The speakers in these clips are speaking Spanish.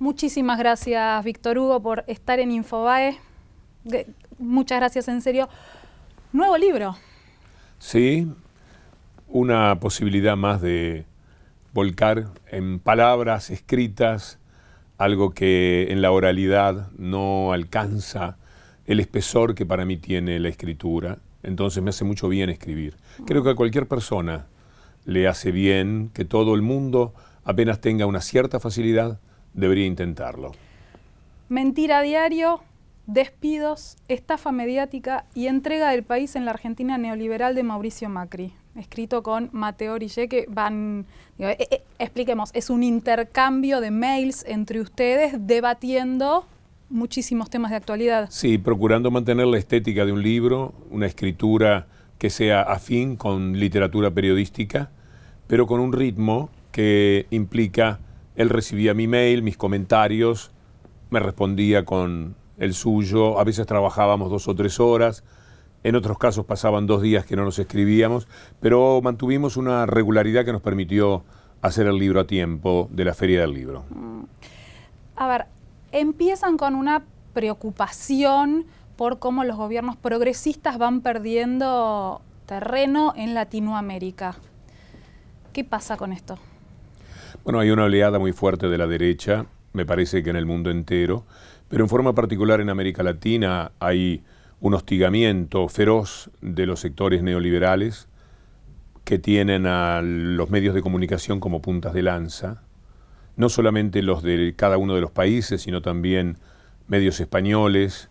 Muchísimas gracias, Víctor Hugo, por estar en Infobae. Muchas gracias, en serio. Nuevo libro. Sí, una posibilidad más de volcar en palabras escritas algo que en la oralidad no alcanza el espesor que para mí tiene la escritura. Entonces me hace mucho bien escribir. Creo que a cualquier persona le hace bien, que todo el mundo, apenas tenga una cierta facilidad, debería intentarlo. Mentira a diario, despidos, estafa mediática y entrega del país en la Argentina neoliberal de Mauricio Macri. Escrito con Mateo Orillé, que van, expliquemos, es un intercambio de mails entre ustedes debatiendo muchísimos temas de actualidad. Sí, procurando mantener la estética de un libro, una escritura que sea afín con literatura periodística, pero con un ritmo que implica, él recibía mi mail, mis comentarios, me respondía con el suyo, a veces trabajábamos 2 o 3 horas, en otros casos pasaban 2 días que no nos escribíamos, pero mantuvimos una regularidad que nos permitió hacer el libro a tiempo de la Feria del Libro. A ver, empiezan con una preocupación por cómo los gobiernos progresistas van perdiendo terreno en Latinoamérica. ¿Qué pasa con esto? Bueno, hay una oleada muy fuerte de la derecha, me parece que en el mundo entero, pero en forma particular en América Latina hay un hostigamiento feroz de los sectores neoliberales que tienen a los medios de comunicación como puntas de lanza, no solamente los de cada uno de los países, sino también medios españoles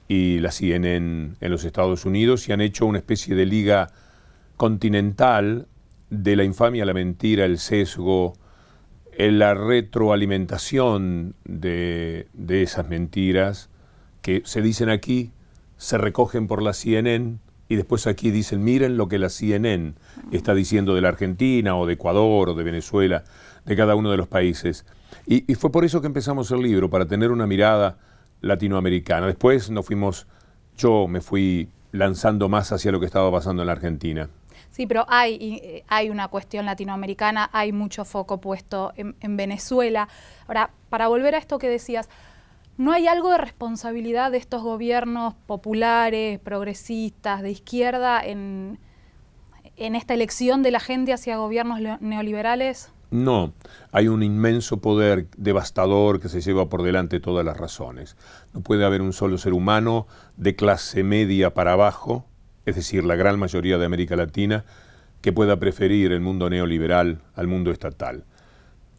y la CNN en los Estados Unidos, y han hecho una especie de liga continental de la infamia, la mentira, el sesgo, la retroalimentación de esas mentiras que se dicen aquí, se recogen por la CNN y después aquí dicen, miren lo que la CNN está diciendo de la Argentina o de Ecuador o de Venezuela, de cada uno de los países. Y fue por eso que empezamos el libro, para tener una mirada latinoamericana. Después yo me fui lanzando más hacia lo que estaba pasando en la Argentina. Sí, pero hay una cuestión latinoamericana, hay mucho foco puesto en Venezuela. Ahora, para volver a esto que decías, ¿no hay algo de responsabilidad de estos gobiernos populares, progresistas, de izquierda en esta elección de la gente hacia gobiernos neoliberales? No, hay un inmenso poder devastador que se lleva por delante todas las razones. No puede haber un solo ser humano de clase media para abajo, es decir, la gran mayoría de América Latina, que pueda preferir el mundo neoliberal al mundo estatal.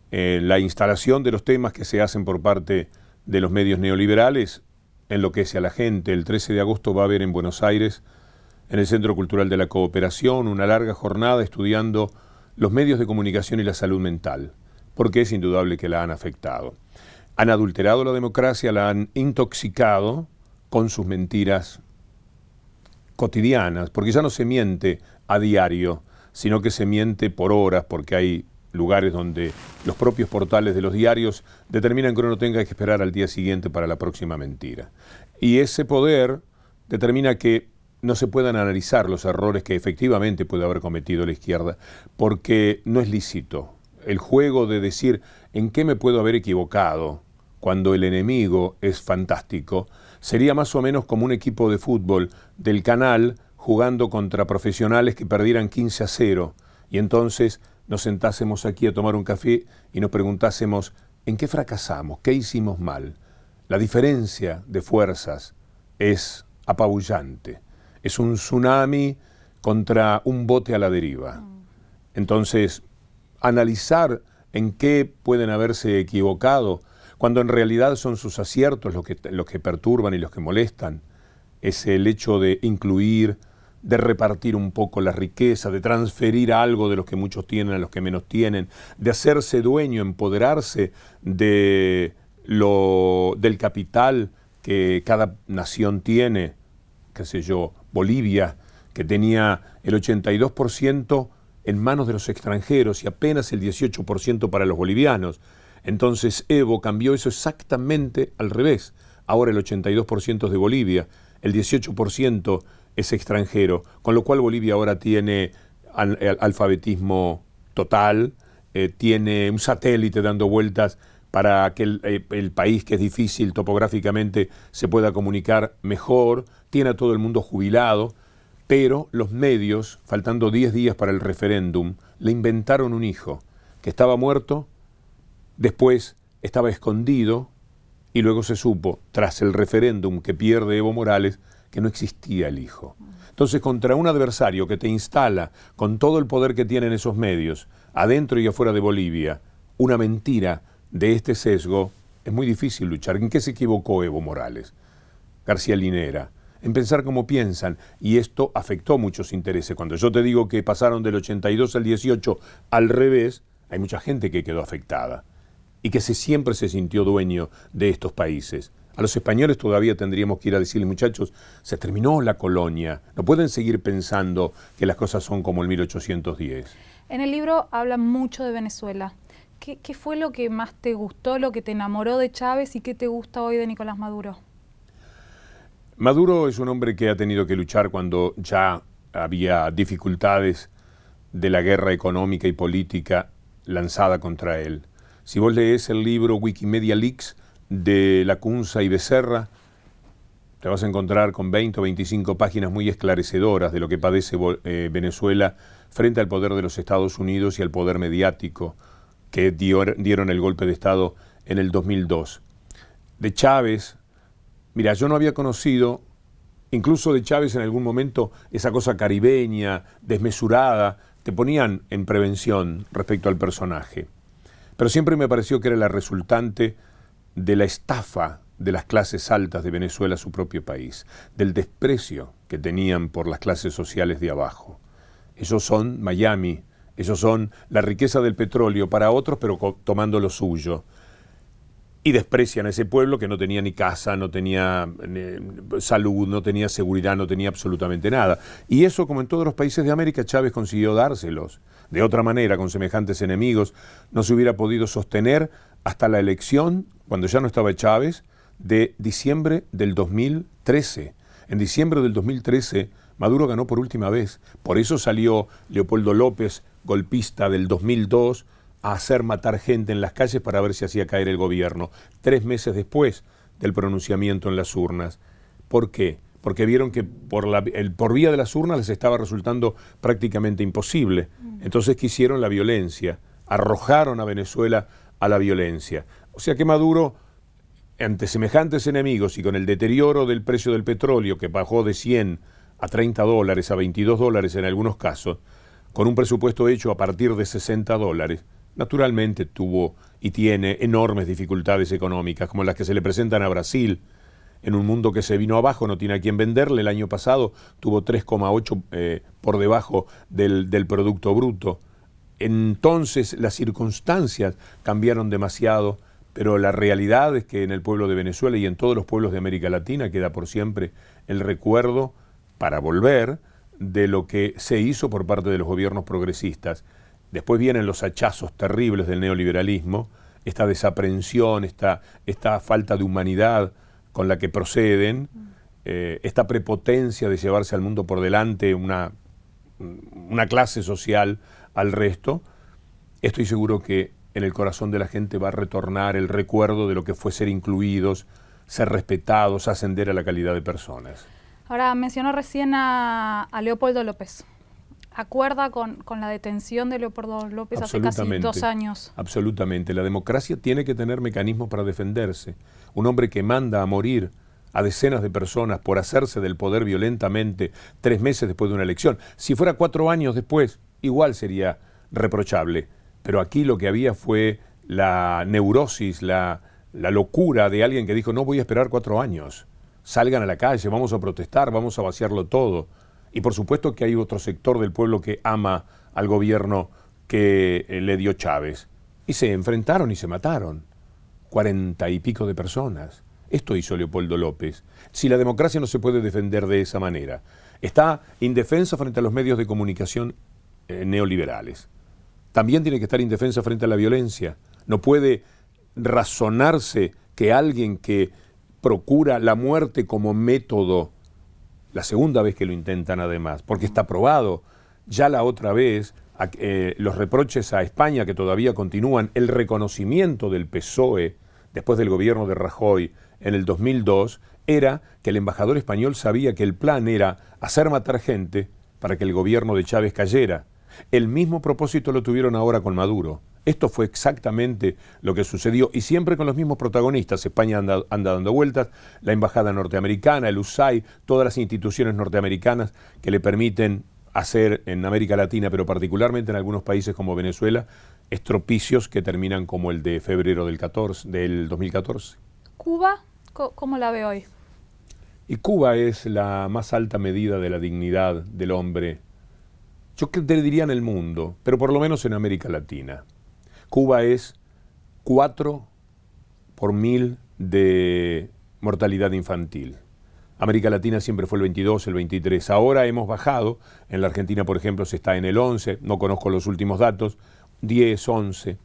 La instalación de los temas que se hacen por parte de los medios neoliberales enloquece a la gente. El 13 de agosto va a haber en Buenos Aires, en el Centro Cultural de la Cooperación, una larga jornada estudiando los medios de comunicación y la salud mental, porque es indudable que la han afectado. Han adulterado la democracia, la han intoxicado con sus mentiras cotidianas, porque ya no se miente a diario, sino que se miente por horas, porque hay lugares donde los propios portales de los diarios determinan que uno no tenga que esperar al día siguiente para la próxima mentira. Y ese poder determina que no se puedan analizar los errores que efectivamente puede haber cometido la izquierda, porque no es lícito. El juego de decir en qué me puedo haber equivocado cuando el enemigo es fantástico, sería más o menos como un equipo de fútbol del Canal jugando contra profesionales que perdieran 15-0, y entonces nos sentásemos aquí a tomar un café y nos preguntásemos en qué fracasamos, qué hicimos mal. La diferencia de fuerzas es apabullante. Es un tsunami contra un bote a la deriva. Entonces, analizar en qué pueden haberse equivocado, cuando en realidad son sus aciertos los que perturban y los que molestan, es el hecho de incluir, de repartir un poco la riqueza, de transferir algo de los que muchos tienen a los que menos tienen, de hacerse dueño, empoderarse del capital que cada nación tiene. Qué sé yo, Bolivia, que tenía el 82% en manos de los extranjeros y apenas el 18% para los bolivianos. Entonces Evo cambió eso exactamente al revés. Ahora el 82% es de Bolivia, el 18% es extranjero, con lo cual Bolivia ahora tiene alfabetismo total, tiene un satélite dando vueltas para que el país, que es difícil topográficamente, se pueda comunicar mejor, tiene a todo el mundo jubilado, pero los medios, faltando 10 días para el referéndum, le inventaron un hijo que estaba muerto, después estaba escondido y luego se supo, tras el referéndum que pierde Evo Morales, que no existía el hijo. Entonces, contra un adversario que te instala con todo el poder que tienen esos medios, adentro y afuera de Bolivia, una mentira de este sesgo, es muy difícil luchar. ¿En qué se equivocó Evo Morales? García Linera, en pensar como piensan, y esto afectó muchos intereses. Cuando yo te digo que pasaron del 82 al 18 al revés, hay mucha gente que quedó afectada y que siempre se sintió dueño de estos países. A los españoles todavía tendríamos que ir a decirles, muchachos, se terminó la colonia, no pueden seguir pensando que las cosas son como en 1810. En el libro hablan mucho de Venezuela. ¿Qué fue lo que más te gustó, lo que te enamoró de Chávez y qué te gusta hoy de Nicolás Maduro? Maduro es un hombre que ha tenido que luchar cuando ya había dificultades de la guerra económica y política lanzada contra él. Si vos lees el libro Wikimedia Leaks de Lacunza y Becerra, te vas a encontrar con 20 o 25 páginas muy esclarecedoras de lo que padece Venezuela frente al poder de los Estados Unidos y al poder mediático que dieron el golpe de Estado en el 2002. De Chávez, mira, yo no había conocido, incluso de Chávez en algún momento, esa cosa caribeña, desmesurada, te ponían en prevención respecto al personaje. Pero siempre me pareció que era la resultante de la estafa de las clases altas de Venezuela a su propio país, del desprecio que tenían por las clases sociales de abajo. Ellos son Miami, ellos son la riqueza del petróleo para otros, pero tomando lo suyo. Y desprecian a ese pueblo que no tenía ni casa, no tenía salud, no tenía seguridad, no tenía absolutamente nada. Y eso, como en todos los países de América, Chávez consiguió dárselos. De otra manera, con semejantes enemigos, no se hubiera podido sostener hasta la elección, cuando ya no estaba Chávez, de diciembre del 2013. En diciembre del 2013, Maduro ganó por última vez. Por eso salió Leopoldo López, golpista del 2002, a hacer matar gente en las calles para ver si hacía caer el gobierno, 3 meses después del pronunciamiento en las urnas. ¿Por qué? Porque vieron que por vía de las urnas les estaba resultando prácticamente imposible. Entonces quisieron la violencia, arrojaron a Venezuela a la violencia. O sea que Maduro, ante semejantes enemigos y con el deterioro del precio del petróleo, que bajó de 100 a 30 dólares, a 22 dólares en algunos casos, con un presupuesto hecho a partir de 60 dólares, naturalmente tuvo y tiene enormes dificultades económicas, como las que se le presentan a Brasil, en un mundo que se vino abajo, no tiene a quién venderle. El año pasado tuvo 3,8 por debajo del Producto Bruto. Entonces las circunstancias cambiaron demasiado, pero la realidad es que en el pueblo de Venezuela y en todos los pueblos de América Latina queda por siempre el recuerdo, para volver, de lo que se hizo por parte de los gobiernos progresistas. Después vienen los hachazos terribles del neoliberalismo, esta desaprensión, esta falta de humanidad con la que proceden, esta prepotencia de llevarse al mundo por delante una clase social al resto. Estoy seguro que en el corazón de la gente va a retornar el recuerdo de lo que fue ser incluidos, ser respetados, ascender a la calidad de personas. Ahora, mencionó recién a Leopoldo López. ¿Acuerda con la detención de Leopoldo López hace casi 2 años? Absolutamente. La democracia tiene que tener mecanismos para defenderse. Un hombre que manda a morir a decenas de personas por hacerse del poder violentamente 3 meses después de una elección. Si fuera 4 años después, igual sería reprochable. Pero aquí lo que había fue la neurosis, la locura de alguien que dijo, no voy a esperar 4 años. Salgan a la calle, vamos a protestar, vamos a vaciarlo todo. Y por supuesto que hay otro sector del pueblo que ama al gobierno que le dio Chávez. Y se enfrentaron y se mataron. 40 y pico de personas. Esto hizo Leopoldo López. Si la democracia no se puede defender de esa manera, está indefensa frente a los medios de comunicación neoliberales. También tiene que estar indefensa frente a la violencia. No puede razonarse que alguien que procura la muerte como método, la segunda vez que lo intentan además, porque está probado, ya la otra vez los reproches a España que todavía continúan, el reconocimiento del PSOE después del gobierno de Rajoy en el 2002, era que el embajador español sabía que el plan era hacer matar gente para que el gobierno de Chávez cayera. El mismo propósito lo tuvieron ahora con Maduro. Esto fue exactamente lo que sucedió y siempre con los mismos protagonistas. España anda dando vueltas, la embajada norteamericana, el USAID, todas las instituciones norteamericanas que le permiten hacer en América Latina, pero particularmente en algunos países como Venezuela, estropicios que terminan como el de febrero del 2014. ¿Cuba? ¿Cómo la ve hoy? Y Cuba es la más alta medida de la dignidad del hombre, yo te diría en el mundo, pero por lo menos en América Latina. Cuba es 4 por 1000 de mortalidad infantil. América Latina siempre fue el 22, el 23. Ahora hemos bajado, en la Argentina, por ejemplo, se está en el 11, no conozco los últimos datos, 10, 11.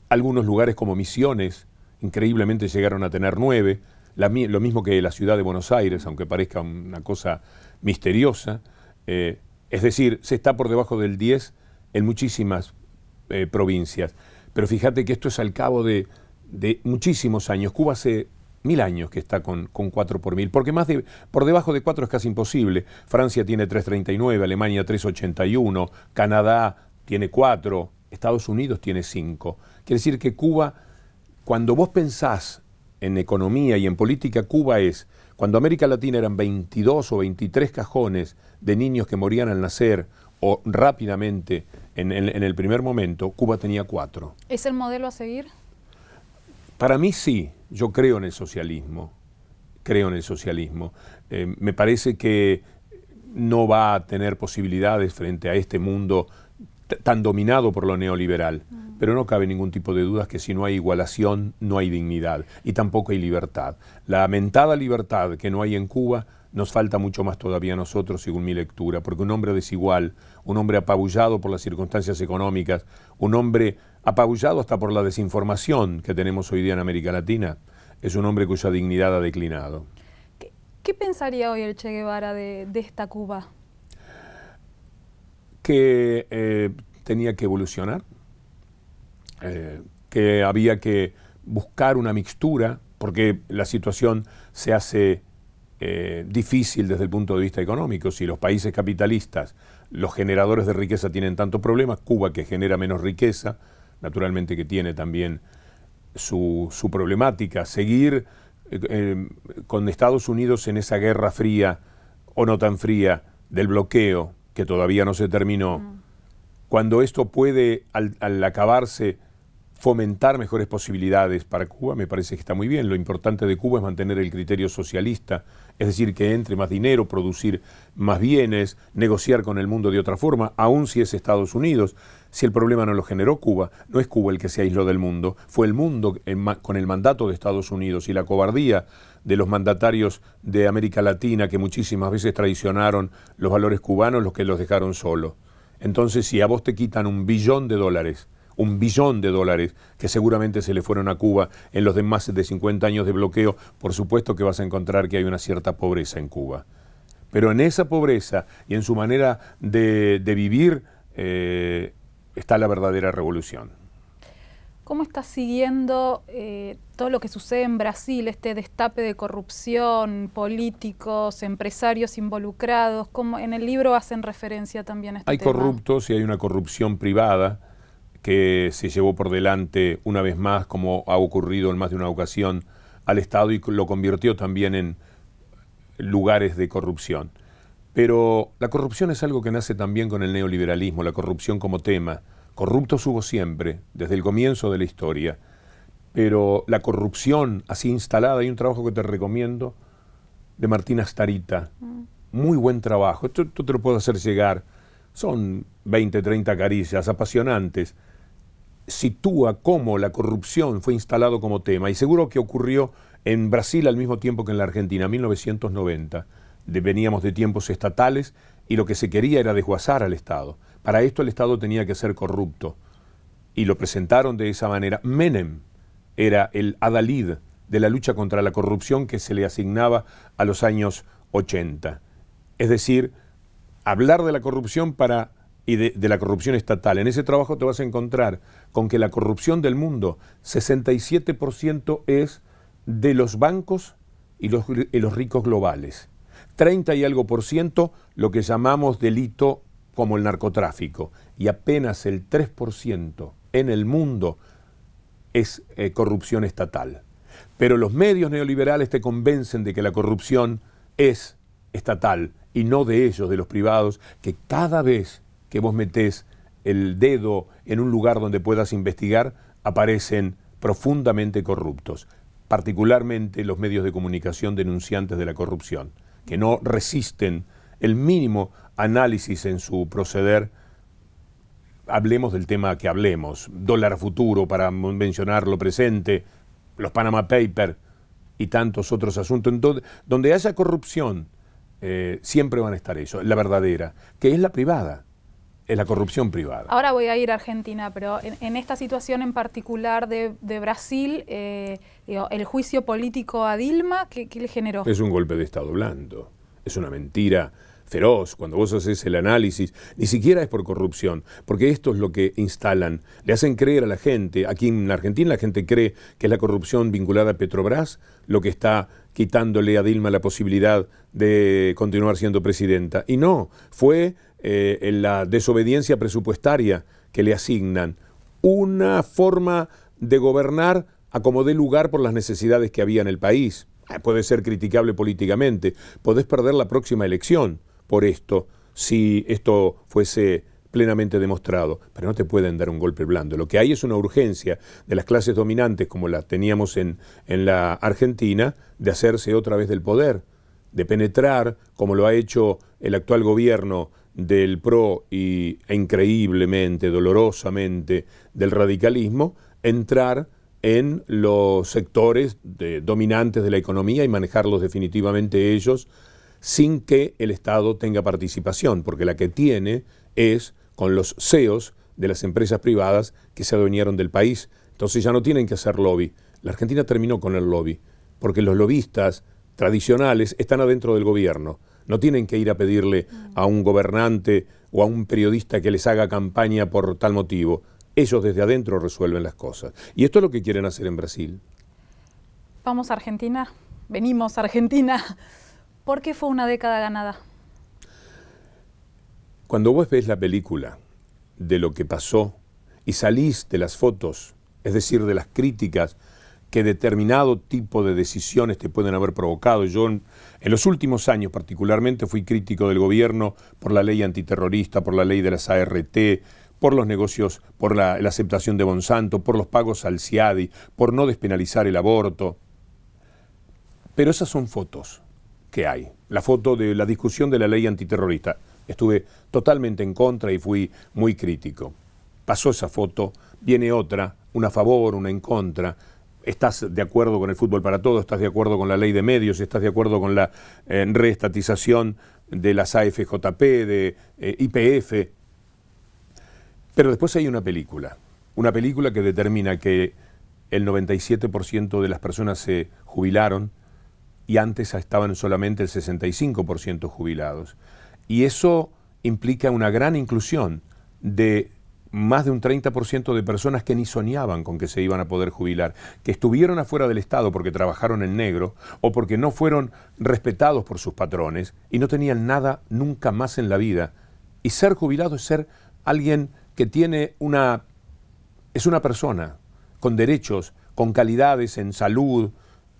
Algunos lugares como Misiones, increíblemente llegaron a tener 9, lo mismo que la ciudad de Buenos Aires, aunque parezca una cosa misteriosa. Es decir, se está por debajo del 10 en muchísimas provincias. Pero fíjate que esto es al cabo de muchísimos años. Cuba hace 1000 años que está con 4 por 1000, porque por debajo de 4 es casi imposible. Francia tiene 3,39, Alemania 3,81, Canadá tiene 4, Estados Unidos tiene 5. Quiere decir que Cuba, cuando vos pensás en economía y en política, Cuba es, cuando América Latina eran 22 o 23 cajones de niños que morían al nacer o rápidamente en el primer momento, Cuba tenía 4. ¿Es el modelo a seguir? Para mí sí, yo creo en el socialismo, me parece que no va a tener posibilidades frente a este mundo tan dominado por lo neoliberal, pero no cabe ningún tipo de dudas que si no hay igualación, no hay dignidad y tampoco hay libertad. La mentada libertad que no hay en Cuba nos falta mucho más todavía a nosotros, según mi lectura, porque un hombre desigual, un hombre apabullado por las circunstancias económicas, un hombre apabullado hasta por la desinformación que tenemos hoy día en América Latina, es un hombre cuya dignidad ha declinado. ¿Qué pensaría hoy el Che Guevara de esta Cuba? Que tenía que evolucionar, que había que buscar una mixtura, porque la situación se hace difícil desde el punto de vista económico. Si los países capitalistas, los generadores de riqueza tienen tantos problemas, Cuba, que genera menos riqueza, naturalmente que tiene también su problemática. Seguir con Estados Unidos en esa guerra fría o no tan fría del bloqueo, que todavía no se terminó, cuando esto puede, al acabarse, fomentar mejores posibilidades para Cuba, me parece que está muy bien. Lo importante de Cuba es mantener el criterio socialista, es decir, que entre más dinero, producir más bienes, negociar con el mundo de otra forma, aun si es Estados Unidos. Si el problema no lo generó Cuba, no es Cuba el que se aisló del mundo, fue el mundo con el mandato de Estados Unidos y la cobardía de los mandatarios de América Latina que muchísimas veces traicionaron los valores cubanos, los que los dejaron solos. Entonces, si a vos te quitan $1 billón, $1 billón que seguramente se le fueron a Cuba en los más de 50 años de bloqueo, por supuesto que vas a encontrar que hay una cierta pobreza en Cuba. Pero en esa pobreza y en su manera de vivir está la verdadera revolución. ¿Cómo estás siguiendo todo lo que sucede en Brasil, este destape de corrupción, políticos, empresarios involucrados? ¿Cómo en el libro hacen referencia también a este tema? Hay corruptos y hay una corrupción privada que se llevó por delante una vez más, como ha ocurrido en más de una ocasión, al Estado y lo convirtió también en lugares de corrupción. Pero la corrupción es algo que nace también con el neoliberalismo, la corrupción como tema. Corruptos hubo siempre, desde el comienzo de la historia. Pero la corrupción así instalada, hay un trabajo que te recomiendo de Martín Astarita. Muy buen trabajo. Esto te lo puedo hacer llegar. Son 20, 30 caricias apasionantes. Sitúa cómo la corrupción fue instalado como tema. Y seguro que ocurrió en Brasil al mismo tiempo que en la Argentina, 1990. Veníamos de tiempos estatales y lo que se quería era desguazar al Estado. Para esto el Estado tenía que ser corrupto. Y lo presentaron de esa manera. Menem era el adalid de la lucha contra la corrupción que se le asignaba a los años 80. Es decir, hablar de la corrupción para y de la corrupción estatal. En ese trabajo te vas a encontrar con que la corrupción del mundo, 67% es de los bancos y los ricos globales. 30 y algo por ciento lo que llamamos delito como el narcotráfico. Y apenas el 3% en el mundo es corrupción estatal. Pero los medios neoliberales te convencen de que la corrupción es estatal y no de ellos, de los privados, que cada vez que vos metés el dedo en un lugar donde puedas investigar, aparecen profundamente corruptos, particularmente los medios de comunicación denunciantes de la corrupción, que no resisten el mínimo análisis en su proceder. Hablemos del tema que hablemos, dólar a futuro, para mencionar lo presente, los Panama Papers y tantos otros asuntos. Donde haya corrupción, siempre van a estar ellos, la verdadera, que es la privada. Es la corrupción privada. Ahora voy a ir a Argentina, pero en esta situación en particular de Brasil, el juicio político a Dilma, ¿qué le generó? Es un golpe de Estado blando, es una mentira feroz. Cuando vos haces el análisis, ni siquiera es por corrupción, porque esto es lo que instalan. Le hacen creer a la gente, aquí en Argentina la gente cree que es la corrupción vinculada a Petrobras lo que está quitándole a Dilma la posibilidad de continuar siendo presidenta. Y no, fue la desobediencia presupuestaria que le asignan, una forma de gobernar a como dé lugar por las necesidades que había en el país. Puede ser criticable políticamente, podés perder la próxima elección por esto, si esto fuese plenamente demostrado, pero no te pueden dar un golpe blando. Lo que hay es una urgencia de las clases dominantes, como la teníamos en la Argentina, de hacerse otra vez del poder, de penetrar, como lo ha hecho el actual gobierno del PRO e increíblemente, dolorosamente, del radicalismo, entrar en los sectores dominantes de la economía y manejarlos definitivamente ellos, sin que el Estado tenga participación, porque la que tiene es con los CEOs de las empresas privadas que se adueñaron del país. Entonces ya no tienen que hacer lobby. La Argentina terminó con el lobby, porque los lobistas tradicionales están adentro del gobierno. No tienen que ir a pedirle a un gobernante o a un periodista que les haga campaña por tal motivo. Ellos desde adentro resuelven las cosas. Y esto es lo que quieren hacer en Brasil. Vamos a Argentina, venimos a Argentina. ¿Por qué fue una década ganada? Cuando vos ves la película de lo que pasó y salís de las fotos, es decir, de las críticas que determinado tipo de decisiones te pueden haber provocado. Yo en los últimos años particularmente fui crítico del gobierno por la ley antiterrorista, por la ley de las ART, por los negocios, por la aceptación de Monsanto, por los pagos al CIADI, por no despenalizar el aborto. Pero esas son fotos que hay. La foto de la discusión de la ley antiterrorista. Estuve totalmente en contra y fui muy crítico. Pasó esa foto, viene otra, una a favor, una en contra. ¿Estás de acuerdo con el fútbol para todos? ¿Estás de acuerdo con la ley de medios? ¿Estás de acuerdo con la reestatización de las AFJP, de YPF? Pero después hay una película que determina que el 97% de las personas se jubilaron y antes estaban solamente el 65% jubilados. Y eso implica una gran inclusión de más de un 30% de personas que ni soñaban con que se iban a poder jubilar, que estuvieron afuera del Estado porque trabajaron en negro o porque no fueron respetados por sus patrones y no tenían nada nunca más en la vida. Y ser jubilado es ser alguien que es una persona con derechos, con calidades en salud,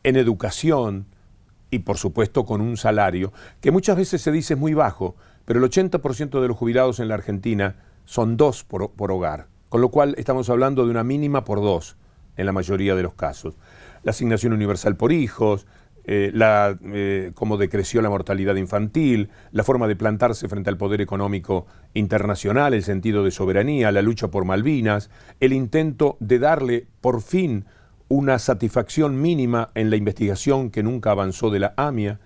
en educación y por supuesto con un salario que muchas veces se dice es muy bajo, pero el 80% de los jubilados en la Argentina son 2 por hogar, con lo cual estamos hablando de una mínima por 2 en la mayoría de los casos. La asignación universal por hijos, cómo decreció la mortalidad infantil, la forma de plantarse frente al poder económico internacional, el sentido de soberanía, la lucha por Malvinas, el intento de darle por fin una satisfacción mínima en la investigación que nunca avanzó de la AMIA.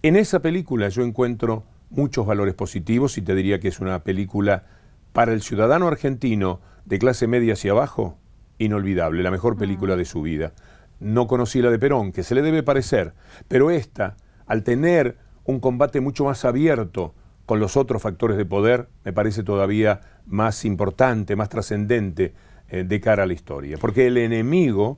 En esa película yo encuentro muchos valores positivos y te diría que es una película para el ciudadano argentino de clase media hacia abajo, inolvidable, la mejor película de su vida. No conocí la de Perón, que se le debe parecer, pero esta, al tener un combate mucho más abierto con los otros factores de poder, me parece todavía más importante, más trascendente de cara a la historia. Porque el enemigo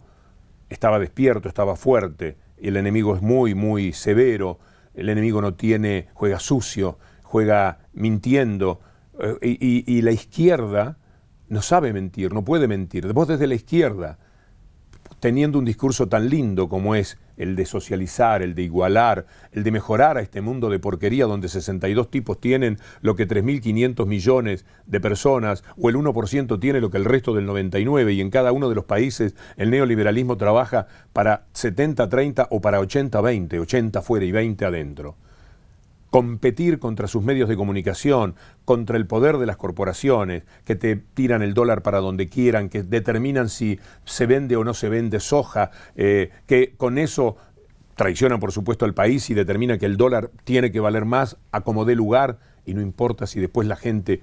estaba despierto, estaba fuerte, y el enemigo es muy, muy severo, el enemigo no tiene, juega sucio, juega mintiendo, y la izquierda no sabe mentir, no puede mentir. Vos desde la izquierda, teniendo un discurso tan lindo como es el de socializar, el de igualar, el de mejorar a este mundo de porquería donde 62 tipos tienen lo que 3.500 millones de personas, o el 1% tiene lo que el resto del 99%, y en cada uno de los países el neoliberalismo trabaja para 70-30 o para 80-20, 80 fuera y 20 adentro. Competir contra sus medios de comunicación, contra el poder de las corporaciones que te tiran el dólar para donde quieran, que determinan si se vende o no se vende soja, que con eso traicionan por supuesto al país y determinan que el dólar tiene que valer más a como dé lugar, y no importa si después la gente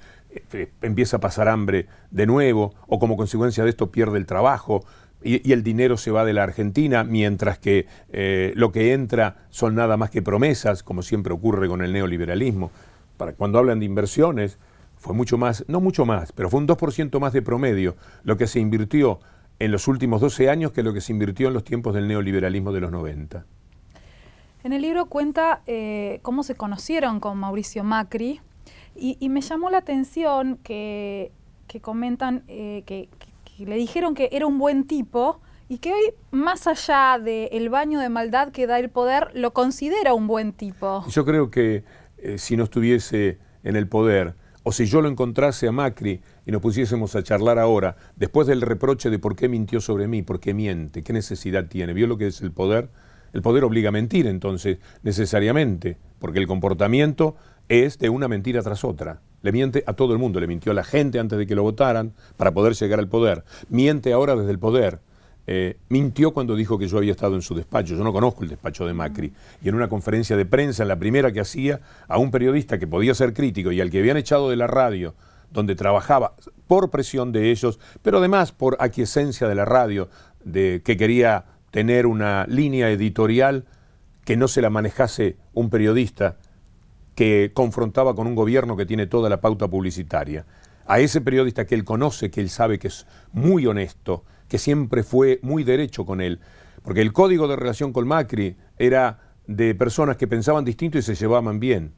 empieza a pasar hambre de nuevo o como consecuencia de esto pierde el trabajo. Y el dinero se va de la Argentina, mientras que lo que entra son nada más que promesas, como siempre ocurre con el neoliberalismo. Cuando hablan de inversiones, fue mucho más, no mucho más, pero fue un 2% más de promedio lo que se invirtió en los últimos 12 años que lo que se invirtió en los tiempos del neoliberalismo de los 90. En el libro cuenta cómo se conocieron con Mauricio Macri, y me llamó la atención que comentan que le dijeron que era un buen tipo y que hoy, más allá del baño de maldad que da el poder, lo considera un buen tipo. Yo creo que si no estuviese en el poder, o si yo lo encontrase a Macri y nos pusiésemos a charlar ahora, después del reproche de por qué mintió sobre mí, por qué miente, qué necesidad tiene, ¿vio lo que es el poder? El poder obliga a mentir, entonces, necesariamente, porque el comportamiento es de una mentira tras otra. Le miente a todo el mundo, le mintió a la gente antes de que lo votaran para poder llegar al poder. Miente ahora desde el poder. Mintió cuando dijo que yo había estado en su despacho. Yo no conozco el despacho de Macri. Y en una conferencia de prensa, en la primera que hacía, a un periodista que podía ser crítico y al que habían echado de la radio, donde trabajaba por presión de ellos, pero además por aquiescencia de la radio, de que quería tener una línea editorial que no se la manejase un periodista que confrontaba con un gobierno que tiene toda la pauta publicitaria. A ese periodista que él conoce, que él sabe que es muy honesto, que siempre fue muy derecho con él, porque el código de relación con Macri era de personas que pensaban distinto y se llevaban bien.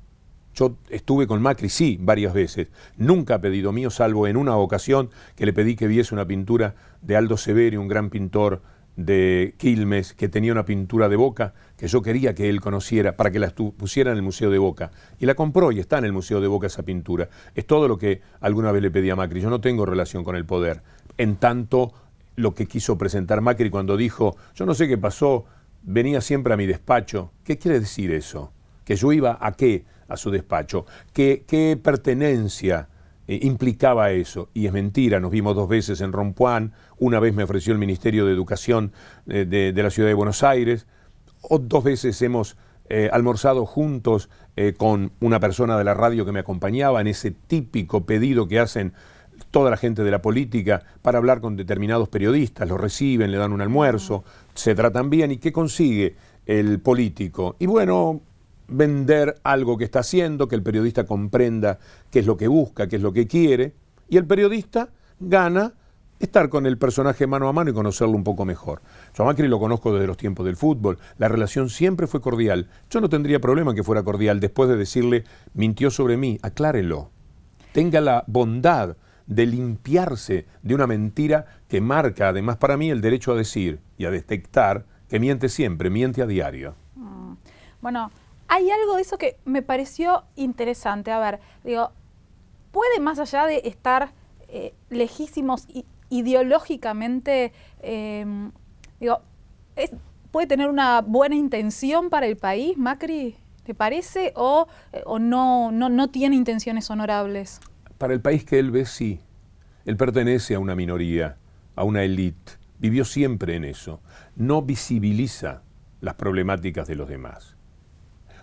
Yo estuve con Macri, sí, varias veces. Nunca ha pedido mío, salvo en una ocasión que le pedí que viese una pintura de Aldo Severi, un gran pintor de Quilmes, que tenía una pintura de Boca que yo quería que él conociera para que la pusiera en el Museo de Boca, y la compró y está en el Museo de Boca esa pintura. Es todo lo que alguna vez le pedí a Macri. Yo no tengo relación con el poder, en tanto lo que quiso presentar Macri cuando dijo, yo no sé qué pasó, venía siempre a mi despacho. ¿Qué quiere decir eso? ¿Que yo iba a qué? A su despacho. ¿Qué pertenencia implicaba eso? Y es mentira. Nos vimos 2 veces en Rompuán. Una vez me ofreció el Ministerio de Educación de la Ciudad de Buenos Aires. 2 veces hemos almorzado juntos con una persona de la radio que me acompañaba en ese típico pedido que hacen toda la gente de la política para hablar con determinados periodistas. Los reciben, le dan un almuerzo, se tratan bien. ¿Y qué consigue el político? Y bueno, vender algo que está haciendo, que el periodista comprenda qué es lo que busca, qué es lo que quiere, y el periodista gana estar con el personaje mano a mano y conocerlo un poco mejor. Yo a Macri lo conozco desde los tiempos del fútbol, la relación siempre fue cordial. Yo no tendría problema en que fuera cordial después de decirle, mintió sobre mí, aclárelo. Tenga la bondad de limpiarse de una mentira que marca, además para mí, el derecho a decir y a detectar que miente siempre, miente a diario. Bueno, hay algo de eso que me pareció interesante. A ver, digo, puede, más allá de estar lejísimos ideológicamente, puede tener una buena intención para el país, Macri, ¿te parece? ¿O no tiene intenciones honorables? Para el país que él ve, sí. Él pertenece a una minoría, a una élite. Vivió siempre en eso. No visibiliza las problemáticas de los demás.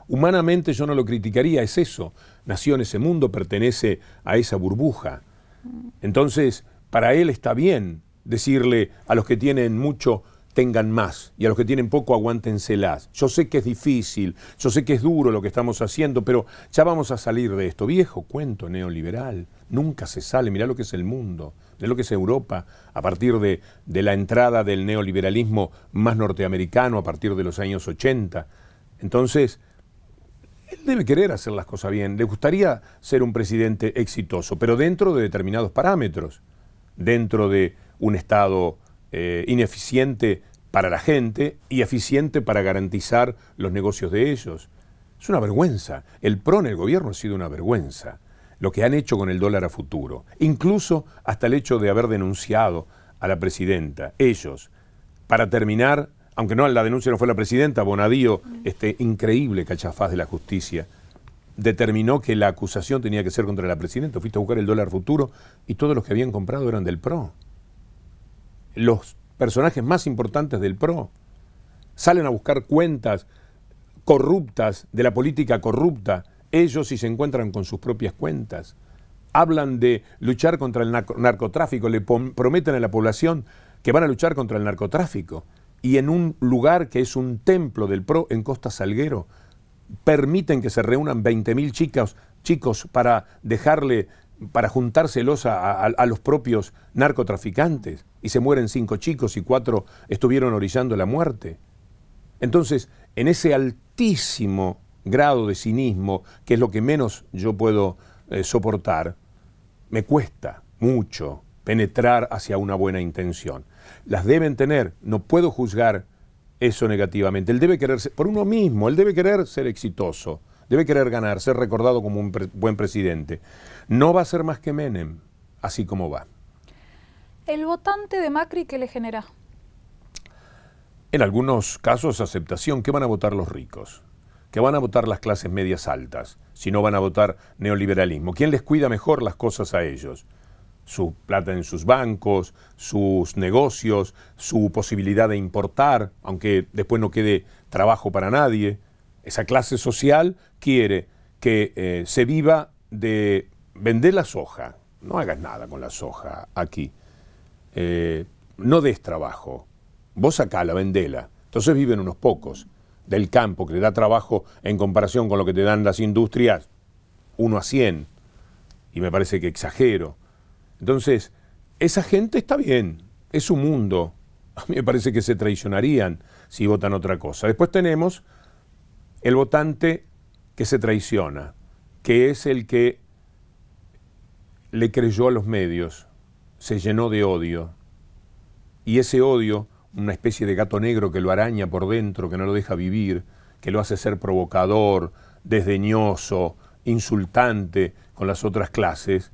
Humanamente yo no lo criticaría, es eso. Nació en ese mundo, pertenece a esa burbuja. Entonces, para él está bien decirle a los que tienen mucho, tengan más, y a los que tienen poco, aguántenselas. Yo sé que es difícil, yo sé que es duro lo que estamos haciendo, pero ya vamos a salir de esto. Viejo cuento neoliberal, nunca se sale. Mirá lo que es el mundo, mirá lo que es Europa, a partir de la entrada del neoliberalismo más norteamericano, a partir de los años 80. Entonces, él debe querer hacer las cosas bien, le gustaría ser un presidente exitoso, pero dentro de determinados parámetros, dentro de un Estado ineficiente para la gente y eficiente para garantizar los negocios de ellos. Es una vergüenza. El PRO en el gobierno ha sido una vergüenza. Lo que han hecho con el dólar a futuro. Incluso hasta el hecho de haber denunciado a la presidenta. Ellos, para terminar, aunque no la denuncia no fue la presidenta, Bonadío, este increíble cachafaz de la justicia, determinó que la acusación tenía que ser contra la presidenta. Fuiste a buscar el dólar futuro y todos los que habían comprado eran del PRO. Los personajes más importantes del PRO salen a buscar cuentas corruptas de la política corrupta, ellos sí se encuentran con sus propias cuentas. Hablan de luchar contra el narcotráfico, le prometen a la población que van a luchar contra el narcotráfico y en un lugar que es un templo del PRO en Costa Salguero permiten que se reúnan 20.000 chicos para juntárselos a los propios narcotraficantes y se mueren 5 chicos y 4 estuvieron orillando la muerte. Entonces, en ese altísimo grado de cinismo, que es lo que menos yo puedo soportar, me cuesta mucho penetrar hacia una buena intención. Las deben tener, no puedo juzgar eso negativamente. Él debe querer, por uno mismo, él debe querer ser exitoso. Debe querer ganar, ser recordado como un buen presidente. No va a ser más que Menem, así como va. ¿El votante de Macri qué le genera? En algunos casos, aceptación. ¿Qué van a votar los ricos? ¿Qué van a votar las clases medias altas? Si no van a votar neoliberalismo. ¿Quién les cuida mejor las cosas a ellos? Su plata en sus bancos, sus negocios, su posibilidad de importar, aunque después no quede trabajo para nadie. Esa clase social quiere que se viva de vender la soja. No hagas nada con la soja aquí. No des trabajo. Vos sacala, vendela. Entonces viven unos pocos del campo que le da trabajo en comparación con lo que te dan las industrias, 1 a 100. Y me parece que exagero. Entonces, esa gente está bien. Es su mundo. A mí me parece que se traicionarían si votan otra cosa. Después tenemos el votante que se traiciona, que es el que le creyó a los medios, se llenó de odio, y ese odio, una especie de gato negro que lo araña por dentro, que no lo deja vivir, que lo hace ser provocador, desdeñoso, insultante con las otras clases,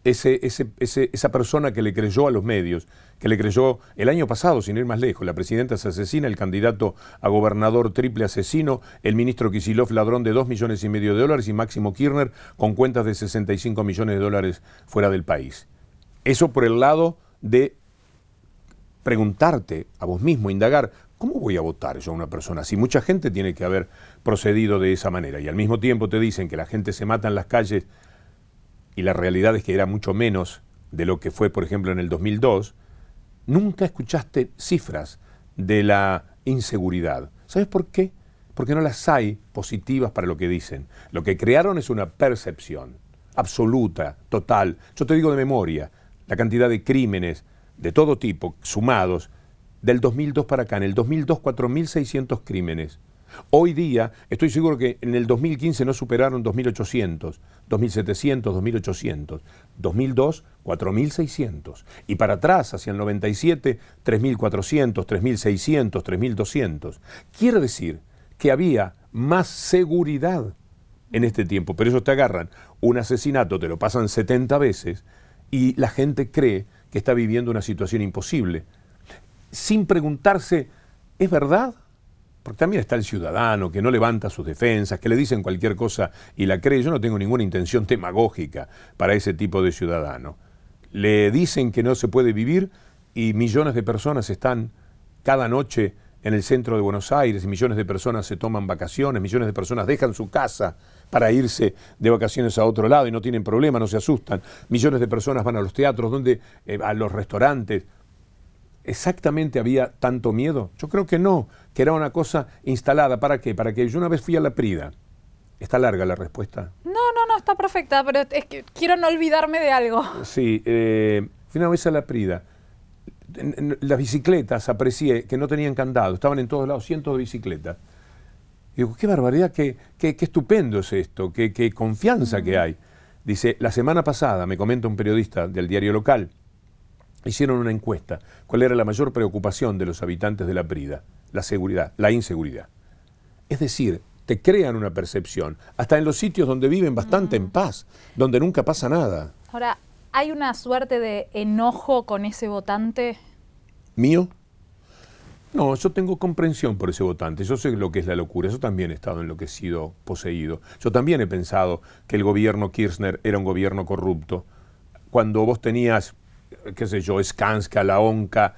esa persona que le creyó a los medios, que le creyó el año pasado, sin ir más lejos, la presidenta se asesina, el candidato a gobernador triple asesino, el ministro Kicillof ladrón de $2,5 millones y Máximo Kirchner con cuentas de $65 millones fuera del país. Eso por el lado de preguntarte a vos mismo, indagar, ¿cómo voy a votar yo a una persona así? Mucha gente tiene que haber procedido de esa manera y al mismo tiempo te dicen que la gente se mata en las calles y la realidad es que era mucho menos de lo que fue, por ejemplo, en el 2002, nunca escuchaste cifras de la inseguridad. ¿Sabes por qué? Porque no las hay positivas para lo que dicen. Lo que crearon es una percepción absoluta, total. Yo te digo de memoria, la cantidad de crímenes de todo tipo, sumados, del 2002 para acá. En el 2002, 4.600 crímenes. Hoy día, estoy seguro que en el 2015 no superaron 2.800, 2.700, 2.800. 2002, 4.600. Y para atrás, hacia el 97, 3.400, 3.600, 3.200. Quiere decir que había más seguridad en este tiempo. Pero ellos te agarran un asesinato, te lo pasan 70 veces y la gente cree que está viviendo una situación imposible. Sin preguntarse, ¿es verdad? Porque también está el ciudadano que no levanta sus defensas, que le dicen cualquier cosa y la cree. Yo no tengo ninguna intención demagógica para ese tipo de ciudadano. Le dicen que no se puede vivir y millones de personas están cada noche en el centro de Buenos Aires y millones de personas se toman vacaciones, millones de personas dejan su casa para irse de vacaciones a otro lado y no tienen problema, no se asustan. Millones de personas van a los teatros, a los restaurantes. ¿Exactamente había tanto miedo? Yo creo que no, que era una cosa instalada. ¿Para qué? Para que yo una vez fui a la Prida. ¿Está larga la respuesta? No, está perfecta, pero es que quiero no olvidarme de algo. Sí, fui una vez a la Prida. Las bicicletas aprecié que no tenían candado, estaban en todos lados, cientos de bicicletas. Y digo, qué barbaridad, qué estupendo es esto, qué confianza que hay. Dice, la semana pasada, me comenta un periodista del diario local, hicieron una encuesta. ¿Cuál era la mayor preocupación de los habitantes de la Prida? La seguridad, la inseguridad. Es decir, te crean una percepción, hasta en los sitios donde viven bastante en paz, donde nunca pasa nada. Ahora, ¿hay una suerte de enojo con ese votante? ¿Mío? No, yo tengo comprensión por ese votante, yo sé lo que es la locura, yo también he estado enloquecido, poseído. Yo también he pensado que el gobierno Kirchner era un gobierno corrupto. Cuando vos tenías, qué sé yo, Skanska, la ONCA,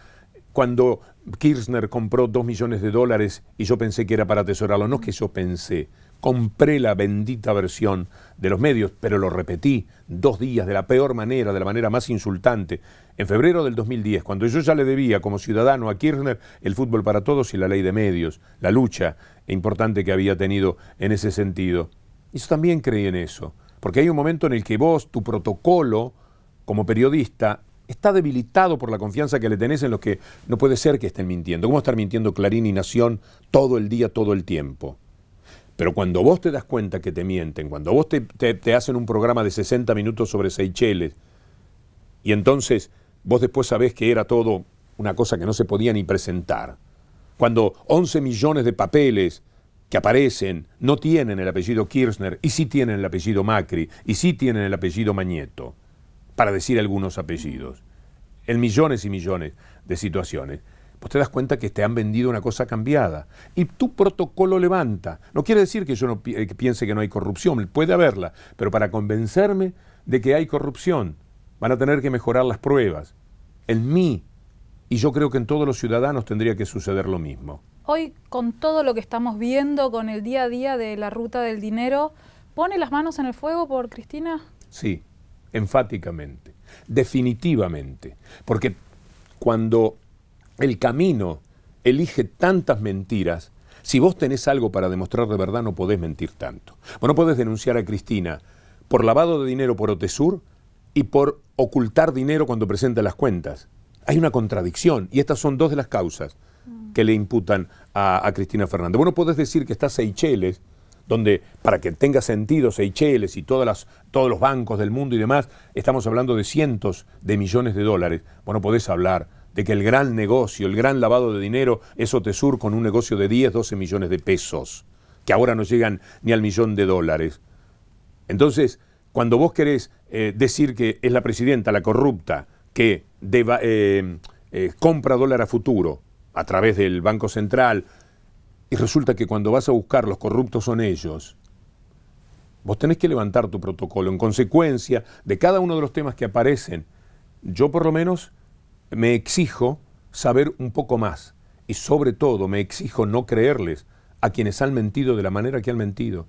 cuando Kirchner compró $2 millones y yo pensé que era para atesorarlo, no es que yo pensé, compré la bendita versión de los medios, pero lo repetí 2 días de la peor manera, de la manera más insultante. En febrero del 2010, cuando yo ya le debía como ciudadano a Kirchner el fútbol para todos y la ley de medios, la lucha importante que había tenido en ese sentido. Y yo también creí en eso, porque hay un momento en el que vos, tu protocolo como periodista, está debilitado por la confianza que le tenés en los que no puede ser que estén mintiendo. ¿Cómo estar mintiendo Clarín y Nación todo el día, todo el tiempo? Pero cuando vos te das cuenta que te mienten, cuando vos te hacen un programa de 60 minutos sobre Seychelles, y entonces vos después sabés que era todo una cosa que no se podía ni presentar, cuando 11 millones de papeles que aparecen no tienen el apellido Kirchner, y sí tienen el apellido Macri, y sí tienen el apellido Mañeto, para decir algunos apellidos, en millones y millones de situaciones, vos te das cuenta que te han vendido una cosa cambiada. Y tu protocolo levanta. No quiere decir que yo no piense que no hay corrupción, puede haberla, pero para convencerme de que hay corrupción, van a tener que mejorar las pruebas. En mí, y yo creo que en todos los ciudadanos tendría que suceder lo mismo. Hoy, con todo lo que estamos viendo, con el día a día de la ruta del dinero, ¿pone las manos en el fuego por Cristina? Sí, enfáticamente, definitivamente, porque cuando el camino elige tantas mentiras, si vos tenés algo para demostrar de verdad no podés mentir tanto. Vos no podés denunciar a Cristina por lavado de dinero por Otesur y por ocultar dinero cuando presenta las cuentas. Hay una contradicción y estas son 2 de las causas que le imputan a Cristina Fernández. Vos no podés decir que está Seychelles, donde, para que tenga sentido Seychelles y todos los bancos del mundo y demás, estamos hablando de cientos de millones de dólares. Vos no podés hablar de que el gran negocio, el gran lavado de dinero es Otesur con un negocio de 10, 12 millones de pesos, que ahora no llegan ni al $1.000.000. Entonces, cuando vos querés decir que es la presidenta, la corrupta, que compra dólar a futuro a través del Banco Central, y resulta que cuando vas a buscar los corruptos son ellos, vos tenés que levantar tu protocolo. En consecuencia de cada uno de los temas que aparecen, yo por lo menos me exijo saber un poco más y sobre todo me exijo no creerles a quienes han mentido de la manera que han mentido.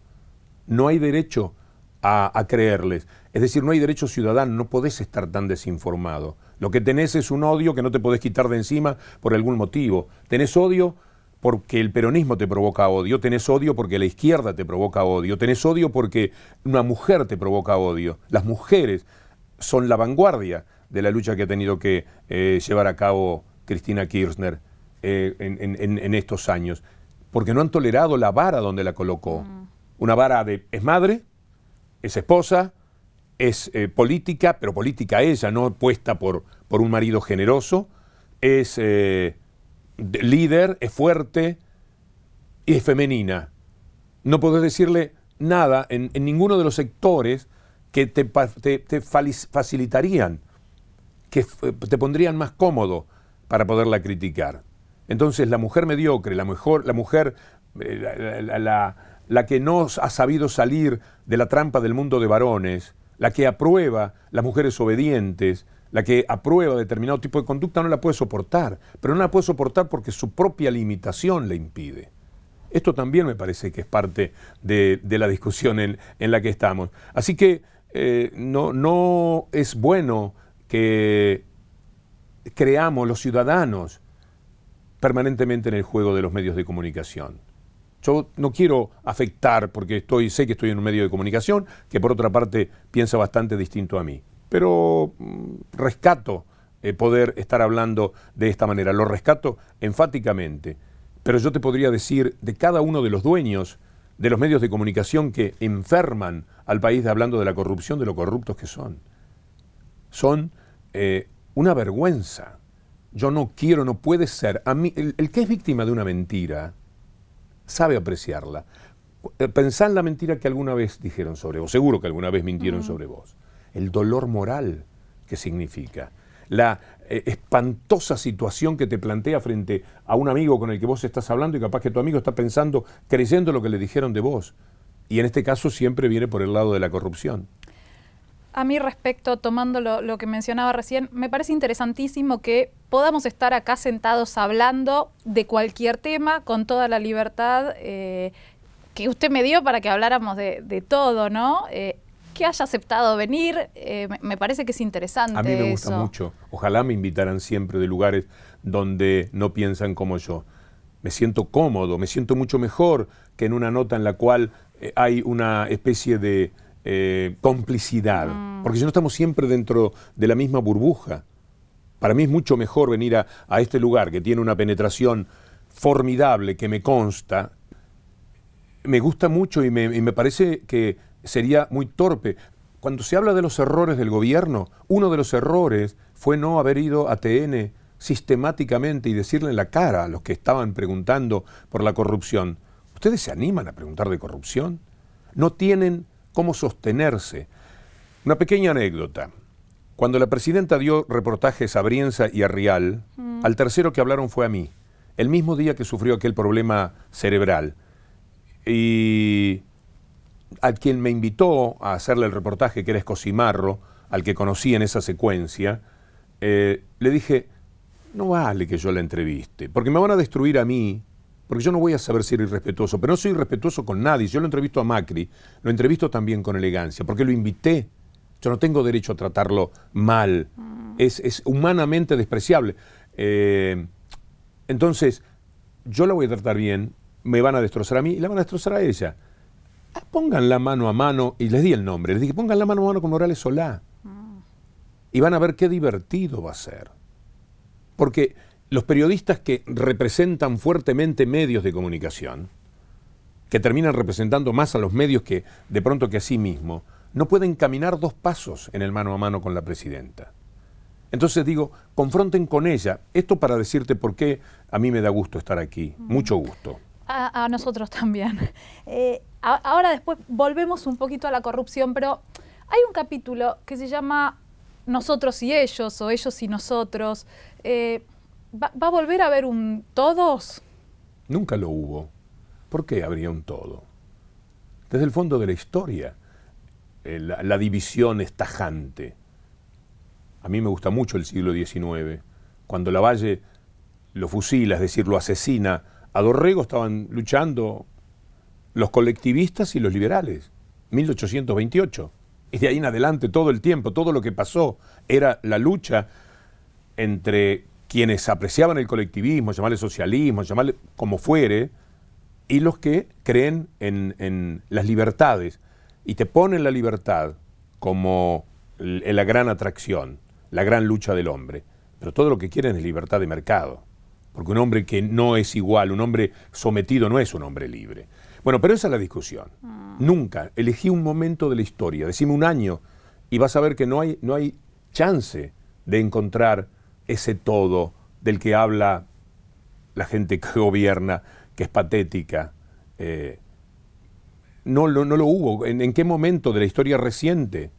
No hay derecho a creerles, es decir, no hay derecho ciudadano, no podés estar tan desinformado. Lo que tenés es un odio que no te podés quitar de encima por algún motivo. Tenés odio porque el peronismo te provoca odio, tenés odio porque la izquierda te provoca odio, tenés odio porque una mujer te provoca odio. Las mujeres son la vanguardia de la lucha que ha tenido que llevar a cabo Cristina Kirchner en estos años, porque no han tolerado la vara donde la colocó. Una vara de es madre, es esposa, es política, pero política ella, no puesta por un marido generoso, es líder, es fuerte y es femenina. No podés decirle nada en ninguno de los sectores que te facilitarían, que te pondrían más cómodo para poderla criticar. Entonces la mujer mediocre, la mujer la que no ha sabido salir de la trampa del mundo de varones, la que aprueba las mujeres obedientes, la que aprueba determinado tipo de conducta, no la puede soportar, pero no la puede soportar porque su propia limitación le impide. Esto también me parece que es parte de la discusión en la que estamos. Así que no es bueno que creamos los ciudadanos permanentemente en el juego de los medios de comunicación. Yo no quiero afectar, porque sé que estoy en un medio de comunicación que por otra parte piensa bastante distinto a mí, pero rescato poder estar hablando de esta manera, lo rescato enfáticamente, pero yo te podría decir de cada uno de los dueños de los medios de comunicación que enferman al país hablando de la corrupción, de lo corruptos que son. Son una vergüenza. Yo no quiero, no puede ser. A mí, el que es víctima de una mentira sabe apreciarla. Pensá en la mentira que alguna vez dijeron sobre vos, seguro que alguna vez mintieron sobre vos. El dolor moral que significa. La espantosa situación que te plantea frente a un amigo con el que vos estás hablando y capaz que tu amigo está pensando, creyendo lo que le dijeron de vos. Y en este caso siempre viene por el lado de la corrupción. A mí respecto, tomando lo que mencionaba recién, me parece interesantísimo que podamos estar acá sentados hablando de cualquier tema con toda la libertad que usted me dio para que habláramos de todo, ¿no? Que haya aceptado venir, me parece que es interesante. A mí me gusta mucho. Ojalá me invitaran siempre de lugares donde no piensan como yo. Me siento cómodo, me siento mucho mejor que en una nota en la cual hay una especie de complicidad, porque si no estamos siempre dentro de la misma burbuja. Para mí es mucho mejor venir a este lugar que tiene una penetración formidable, que me consta, me gusta mucho y me parece que sería muy torpe. Cuando se habla de los errores del gobierno, uno de los errores fue no haber ido a TN sistemáticamente y decirle en la cara a los que estaban preguntando por la corrupción. ¿Ustedes se animan a preguntar de corrupción? No tienen cómo sostenerse. Una pequeña anécdota. Cuando la presidenta dio reportajes a Brienza y a Rial, al tercero que hablaron fue a mí, el mismo día que sufrió aquel problema cerebral. Y a quien me invitó a hacerle el reportaje, que era Escosimarro, al que conocí en esa secuencia, le dije, no vale que yo la entreviste, porque me van a destruir a mí, porque yo no voy a saber ser irrespetuoso, pero no soy irrespetuoso con nadie. Yo lo entrevisto a Macri, lo entrevisto también con elegancia, porque lo invité. Yo no tengo derecho a tratarlo mal, es humanamente despreciable. Entonces, yo la voy a tratar bien, me van a destrozar a mí y la van a destrozar a ella. Pongan la mano a mano, y les di el nombre, les dije, pongan la mano a mano con Morales Solá. Y van a ver qué divertido va a ser. Porque los periodistas que representan fuertemente medios de comunicación, que terminan representando más a los medios que de pronto que a sí mismo, no pueden caminar 2 pasos en el mano a mano con la presidenta. Entonces digo, confronten con ella. Esto para decirte por qué a mí me da gusto estar aquí, mucho gusto. A nosotros también. Ahora después volvemos un poquito a la corrupción, pero hay un capítulo que se llama Nosotros y ellos, o ellos y nosotros. ¿Va a volver a haber un todos? Nunca lo hubo. ¿Por qué habría un todo? Desde el fondo de la historia, la división es tajante. A mí me gusta mucho el siglo XIX. Cuando Lavalle lo fusila, es decir, lo asesina, a Dorrego estaban luchando los colectivistas y los liberales. 1828. Y de ahí en adelante, todo el tiempo, todo lo que pasó, era la lucha entre quienes apreciaban el colectivismo, llamarle socialismo, llamarle como fuere, y los que creen en las libertades. Y te ponen la libertad como la gran atracción, la gran lucha del hombre. Pero todo lo que quieren es libertad de mercado. Porque un hombre que no es igual, un hombre sometido no es un hombre libre. Bueno, pero esa es la discusión. Nunca. Elegí un momento de la historia, decime un año, y vas a ver que no hay chance de encontrar ese todo del que habla la gente que gobierna, que es patética. No lo hubo. ¿En qué momento de la historia reciente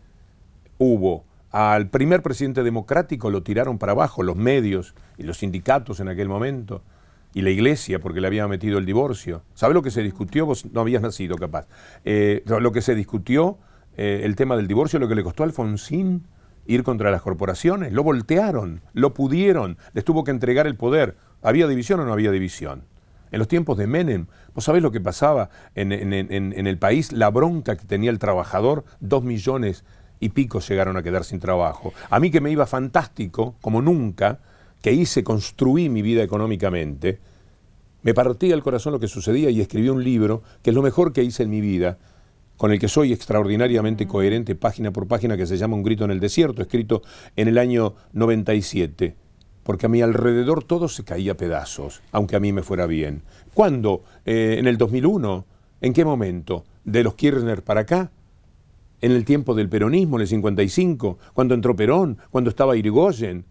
hubo? Al primer presidente democrático lo tiraron para abajo, los medios y los sindicatos en aquel momento, y la iglesia, porque le había metido el divorcio. ¿Sabe lo que se discutió? Vos no habías nacido, capaz. Lo que se discutió, el tema del divorcio, lo que le costó a Alfonsín ir contra las corporaciones. Lo voltearon, lo pudieron, les tuvo que entregar el poder. ¿Había división o no había división? En los tiempos de Menem, ¿vos sabés lo que pasaba en el país? La bronca que tenía el trabajador, 2 millones y pico llegaron a quedar sin trabajo. A mí que me iba fantástico, como nunca, que hice, construí mi vida económicamente, me partía el corazón lo que sucedía y escribí un libro que es lo mejor que hice en mi vida, con el que soy extraordinariamente coherente página por página, que se llama Un grito en el desierto, escrito en el año 97, porque a mi alrededor todo se caía a pedazos, aunque a mí me fuera bien. ¿Cuándo? ¿En el 2001? ¿En qué momento? ¿De los Kirchner para acá? ¿En el tiempo del peronismo, en el 55? ¿Cuando entró Perón? ¿Cuando estaba Irigoyen?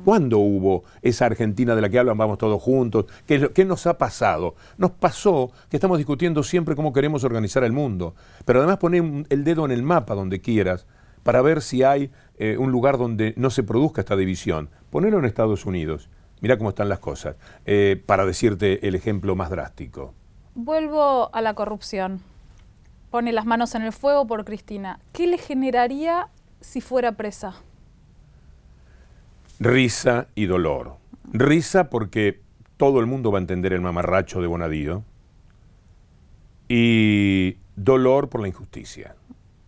¿Cuándo hubo esa Argentina de la que hablan vamos todos juntos? ¿Qué nos ha pasado? Nos pasó que estamos discutiendo siempre cómo queremos organizar el mundo, pero además poner el dedo en el mapa donde quieras para ver si hay un lugar donde no se produzca esta división. Ponelo en Estados Unidos, mirá cómo están las cosas, para decirte el ejemplo más drástico. Vuelvo a la corrupción. Pone las manos en el fuego por Cristina. ¿Qué le generaría si fuera presa? Risa y dolor. Risa porque todo el mundo va a entender el mamarracho de Bonadío, y dolor por la injusticia.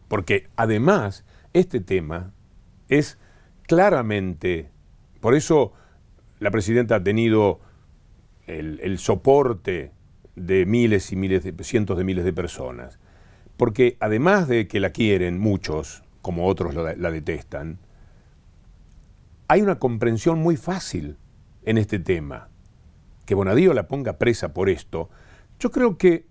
Porque además este tema es claramente, por eso la presidenta ha tenido el soporte de miles y miles, cientos de miles de personas. Porque además de que la quieren muchos, como otros la detestan, hay una comprensión muy fácil en este tema. Que Bonadío la ponga presa por esto, yo creo que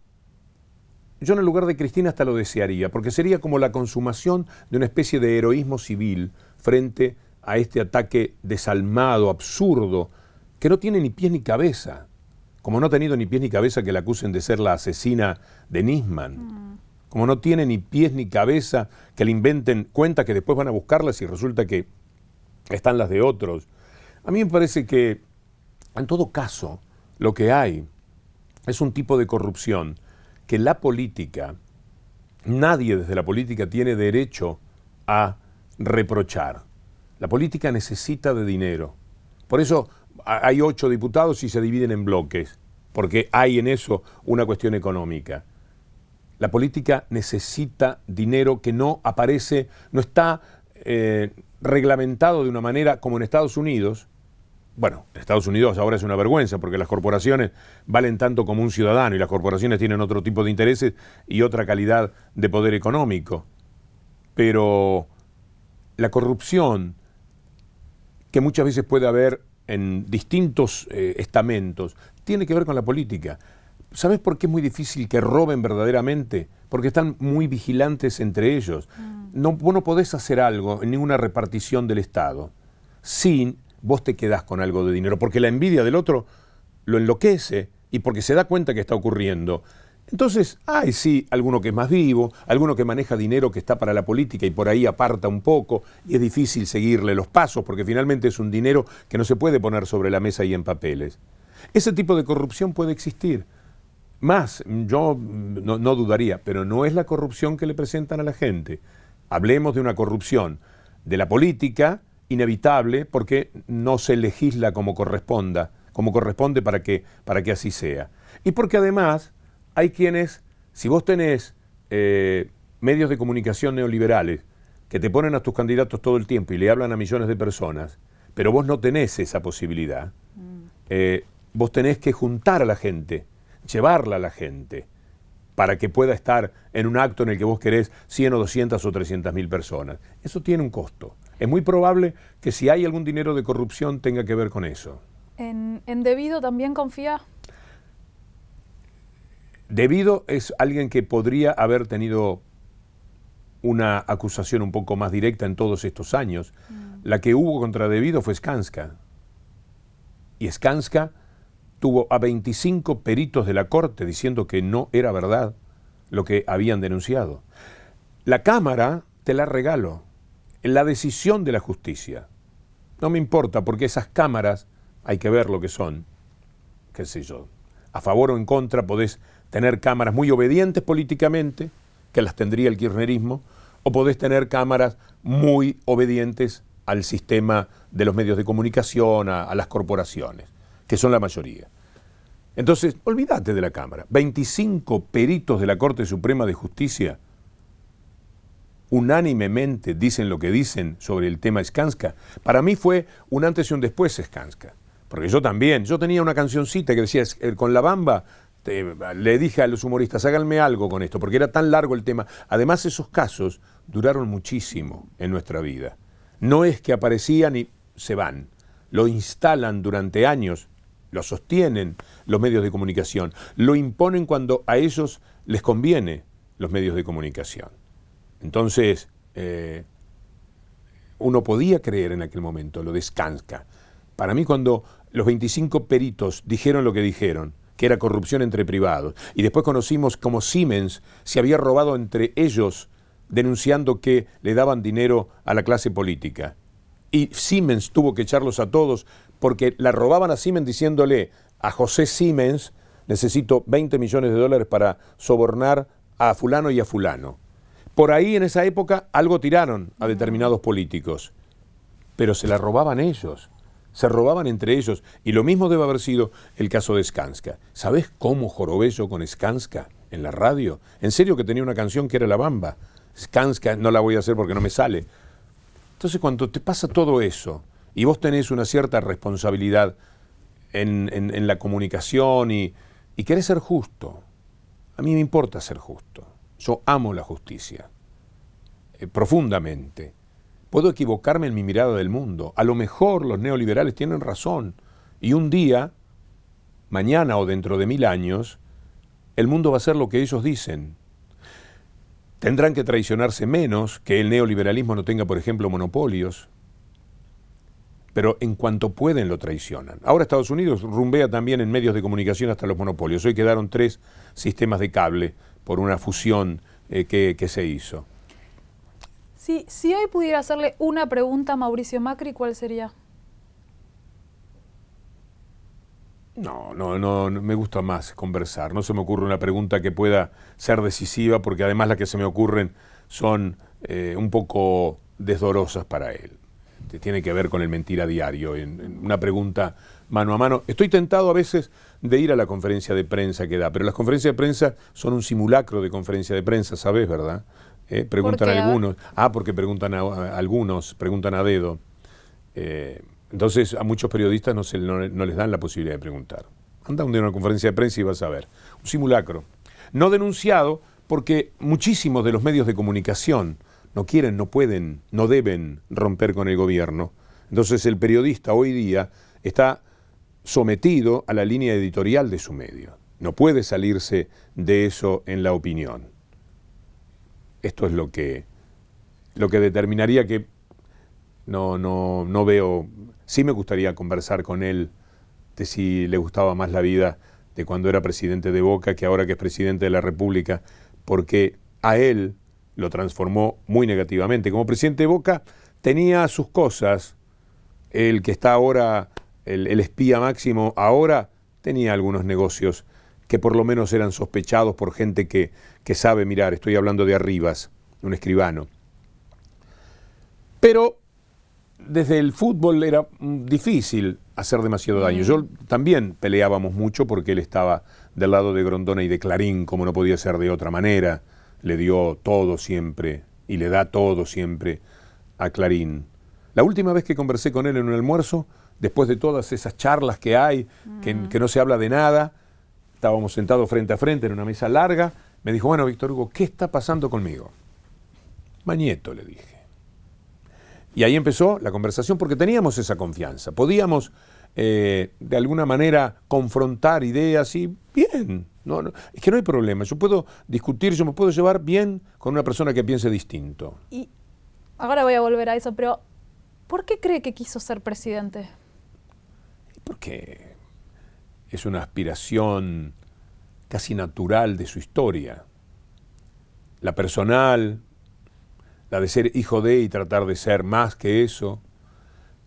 yo en el lugar de Cristina hasta lo desearía, porque sería como la consumación de una especie de heroísmo civil frente a este ataque desalmado, absurdo, que no tiene ni pies ni cabeza, como no ha tenido ni pies ni cabeza que la acusen de ser la asesina de Nisman, como no tiene ni pies ni cabeza que le inventen cuentas que después van a buscarlas y resulta que están las de otros. A mí me parece que, en todo caso, lo que hay es un tipo de corrupción que la política, nadie desde la política tiene derecho a reprochar. La política necesita de dinero. Por eso hay 8 diputados y se dividen en bloques, porque hay en eso una cuestión económica. La política necesita dinero que no aparece, no está reglamentado de una manera como en Estados Unidos. Bueno, en Estados Unidos ahora es una vergüenza porque las corporaciones valen tanto como un ciudadano y las corporaciones tienen otro tipo de intereses y otra calidad de poder económico. Pero la corrupción que muchas veces puede haber en distintos estamentos tiene que ver con la política. ¿Sabes por qué es muy difícil que roben verdaderamente? Porque están muy vigilantes entre ellos. Vos no podés hacer algo en ninguna repartición del Estado sin vos te quedás con algo de dinero, porque la envidia del otro lo enloquece y porque se da cuenta que está ocurriendo. Entonces, hay sí alguno que es más vivo, alguno que maneja dinero que está para la política y por ahí aparta un poco y es difícil seguirle los pasos porque finalmente es un dinero que no se puede poner sobre la mesa y en papeles. Ese tipo de corrupción puede existir. Más, yo no dudaría, pero no es la corrupción que le presentan a la gente. Hablemos de una corrupción de la política inevitable porque no se legisla como corresponde para que así sea. Y porque además hay quienes, si vos tenés medios de comunicación neoliberales que te ponen a tus candidatos todo el tiempo y le hablan a millones de personas, pero vos no tenés esa posibilidad, vos tenés que juntar a la gente, llevarla a la gente, para que pueda estar en un acto en el que vos querés 100 o 200 o 300.000 personas. Eso tiene un costo. Es muy probable que si hay algún dinero de corrupción tenga que ver con eso. ¿En Debido también confía? Debido es alguien que podría haber tenido una acusación un poco más directa en todos estos años. La que hubo contra Debido fue Skanska. Y Skanska tuvo a 25 peritos de la Corte diciendo que no era verdad lo que habían denunciado. La Cámara te la regalo, la decisión de la justicia. No me importa porque esas cámaras hay que ver lo que son, qué sé yo. A favor o en contra podés tener cámaras muy obedientes políticamente, que las tendría el kirchnerismo, o podés tener cámaras muy obedientes al sistema de los medios de comunicación, a las corporaciones, que son la mayoría. Entonces, olvídate de la Cámara. 25 peritos de la Corte Suprema de Justicia unánimemente dicen lo que dicen sobre el tema Skanska, para mí fue un antes y un después Skanska. Porque yo tenía una cancioncita que decía, con La Bamba, le dije a los humoristas, háganme algo con esto, porque era tan largo el tema. Además, esos casos duraron muchísimo en nuestra vida. No es que aparecían y se van, lo instalan durante años, lo sostienen los medios de comunicación, lo imponen cuando a ellos les conviene los medios de comunicación. Entonces, uno podía creer en aquel momento lo de Skanska. Para mí, cuando los 25 peritos dijeron lo que dijeron, que era corrupción entre privados, y después conocimos cómo Siemens se había robado entre ellos, denunciando que le daban dinero a la clase política, y Siemens tuvo que echarlos a todos porque la robaban a Siemens diciéndole a José Siemens, necesito 20 millones de dólares para sobornar a fulano y a fulano. Por ahí en esa época algo tiraron a determinados políticos, pero se la robaban ellos, se robaban entre ellos, y lo mismo debe haber sido el caso de Skanska. ¿Sabés cómo jorobé yo con Skanska en la radio? En serio que tenía una canción que era La Bamba. Skanska no la voy a hacer porque no me sale. Entonces, cuando te pasa todo eso y vos tenés una cierta responsabilidad en la comunicación y querés ser justo, a mí me importa ser justo. Yo amo la justicia, profundamente. Puedo equivocarme en mi mirada del mundo. A lo mejor los neoliberales tienen razón. Y un día, mañana o dentro de 1000 años, el mundo va a ser lo que ellos dicen. Tendrán que traicionarse menos, que el neoliberalismo no tenga, por ejemplo, monopolios. Pero en cuanto pueden lo traicionan. Ahora Estados Unidos rumbea también en medios de comunicación hasta los monopolios. Hoy quedaron 3 sistemas de cable por una fusión que se hizo. Si hoy pudiera hacerle una pregunta a Mauricio Macri, ¿cuál sería? No, me gusta más conversar. No se me ocurre una pregunta que pueda ser decisiva, porque además las que se me ocurren son un poco desdorosas para él. Tiene que ver con el mentir a diario, en una pregunta mano a mano. Estoy tentado a veces de ir a la conferencia de prensa que da, pero las conferencias de prensa son un simulacro de conferencia de prensa, ¿sabés, verdad? Preguntan algunos. Porque preguntan a algunos, preguntan a dedo. Entonces a muchos periodistas no les dan la posibilidad de preguntar. Anda un día a una conferencia de prensa y vas a ver. Un simulacro. No denunciado porque muchísimos de los medios de comunicación no quieren, no pueden, no deben romper con el gobierno. Entonces el periodista hoy día está sometido a la línea editorial de su medio. No puede salirse de eso en la opinión. Esto es lo que determinaría que no veo. Sí me gustaría conversar con él de si le gustaba más la vida de cuando era presidente de Boca que ahora que es presidente de la República, porque a él lo transformó muy negativamente. Como presidente de Boca tenía sus cosas. El que está ahora, el espía máximo, ahora tenía algunos negocios que por lo menos eran sospechados por gente que sabe mirar. Estoy hablando de Arribas, un escribano. Pero desde el fútbol era difícil hacer demasiado daño. Yo también peleábamos mucho porque él estaba del lado de Grondona y de Clarín, como no podía ser de otra manera. Le dio todo siempre y le da todo siempre a Clarín. La última vez que conversé con él en un almuerzo, después de todas esas charlas que hay, que no se habla de nada, estábamos sentados frente a frente en una mesa larga, me dijo, bueno, Víctor Hugo, ¿qué está pasando conmigo? Mañeto, le dije. Y ahí empezó la conversación porque teníamos esa confianza. Podíamos, de alguna manera, confrontar ideas y bien. Es que no hay problema. Yo puedo discutir, yo me puedo llevar bien con una persona que piense distinto. Y ahora voy a volver a eso, pero ¿por qué cree que quiso ser presidente? Porque es una aspiración casi natural de su historia. La personal, la de ser hijo de y tratar de ser más que eso,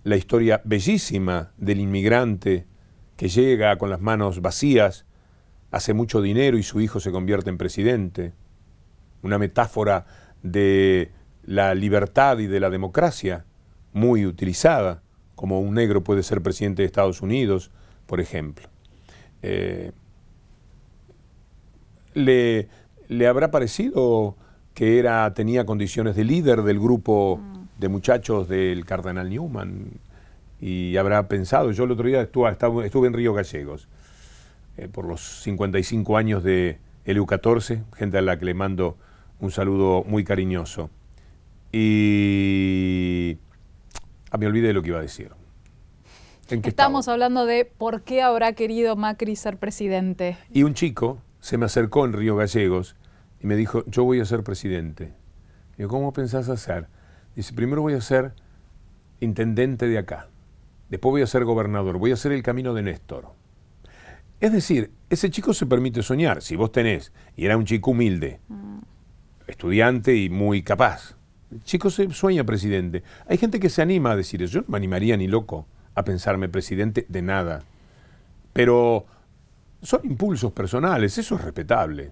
la historia bellísima del inmigrante que llega con las manos vacías, hace mucho dinero y su hijo se convierte en presidente, una metáfora de la libertad y de la democracia muy utilizada, como un negro puede ser presidente de Estados Unidos, por ejemplo. ¿Le habrá parecido que tenía condiciones de líder del grupo de muchachos del Cardenal Newman, y habrá pensado, yo el otro día estuve en Río Gallegos, por los 55 años de EU14, gente a la que le mando un saludo muy cariñoso. Y me olvidé de lo que iba a decir. Estamos hablando de por qué habrá querido Macri ser presidente. Y un chico se me acercó en Río Gallegos y me dijo, yo voy a ser presidente. Digo, ¿cómo pensás hacer? Dice, primero voy a ser intendente de acá, después voy a ser gobernador, voy a hacer el camino de Néstor. Es decir, ese chico se permite soñar. Si vos tenés, y era un chico humilde, estudiante y muy capaz, el chico se sueña presidente. Hay gente que se anima a decir eso. Yo no me animaría ni loco a pensarme presidente de nada. Pero son impulsos personales, eso es respetable.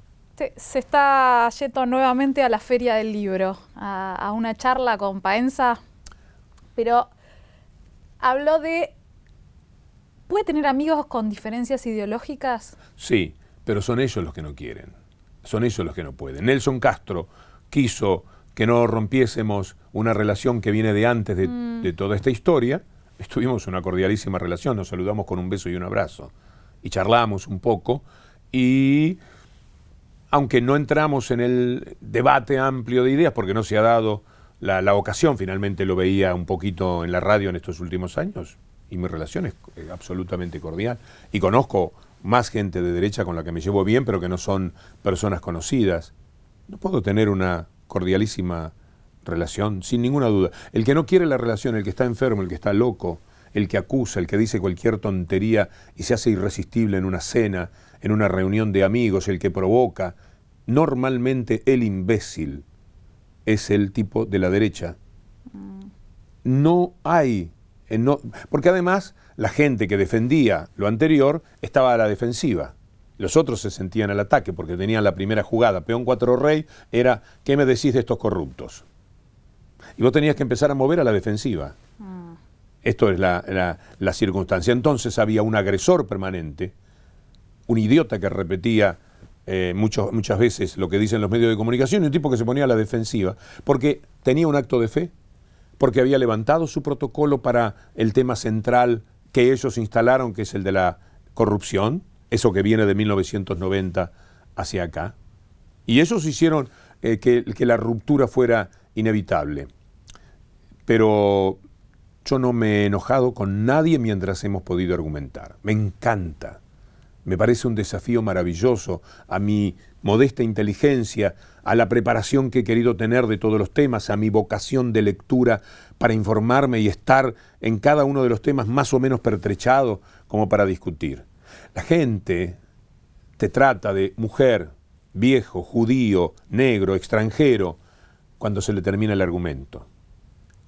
Se está yendo nuevamente a la Feria del Libro, a una charla con Paenza, pero habló de... ¿Puede tener amigos con diferencias ideológicas? Sí, pero son ellos los que no quieren, son ellos los que no pueden. Nelson Castro quiso que no rompiésemos una relación que viene de antes de toda esta historia. Estuvimos en una cordialísima relación, nos saludamos con un beso y un abrazo, y charlamos un poco, y aunque no entramos en el debate amplio de ideas, porque no se ha dado la ocasión, finalmente lo veía un poquito en la radio en estos últimos años, y mi relación es absolutamente cordial, y conozco más gente de derecha con la que me llevo bien, pero que no son personas conocidas. No puedo tener una cordialísima relación, sin ninguna duda. El que no quiere la relación, el que está enfermo, el que está loco, el que acusa, el que dice cualquier tontería y se hace irresistible en una cena, en una reunión de amigos, el que provoca, normalmente el imbécil es el tipo de la derecha. No hay, porque además la gente que defendía lo anterior estaba a la defensiva. Los otros se sentían al ataque porque tenían la primera jugada, peón 4 rey, era ¿qué me decís de estos corruptos? Y vos tenías que empezar a mover a la defensiva. Esto es la circunstancia. Entonces había un agresor permanente, un idiota que repetía muchas veces lo que dicen los medios de comunicación, y un tipo que se ponía a la defensiva porque tenía un acto de fe, porque había levantado su protocolo para el tema central que ellos instalaron, que es el de la corrupción, eso que viene de 1990 hacia acá. Y ellos hicieron que la ruptura fuera inevitable. Pero yo no me he enojado con nadie mientras hemos podido argumentar. Me encanta. Me parece un desafío maravilloso a mi modesta inteligencia, a la preparación que he querido tener de todos los temas, a mi vocación de lectura para informarme y estar en cada uno de los temas más o menos pertrechado como para discutir. La gente te trata de mujer, viejo, judío, negro, extranjero, cuando se le termina el argumento.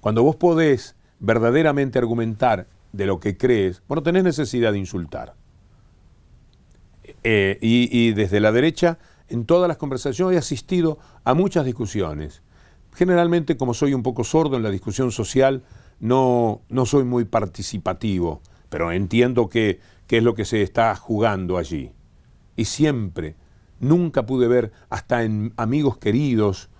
Cuando vos podés verdaderamente argumentar de lo que crees, vos no tenés necesidad de insultar. Y desde la derecha, en todas las conversaciones he asistido a muchas discusiones. Generalmente, como soy un poco sordo en la discusión social, no soy muy participativo, pero entiendo qué es lo que se está jugando allí. Y siempre, nunca pude ver, hasta en amigos queridos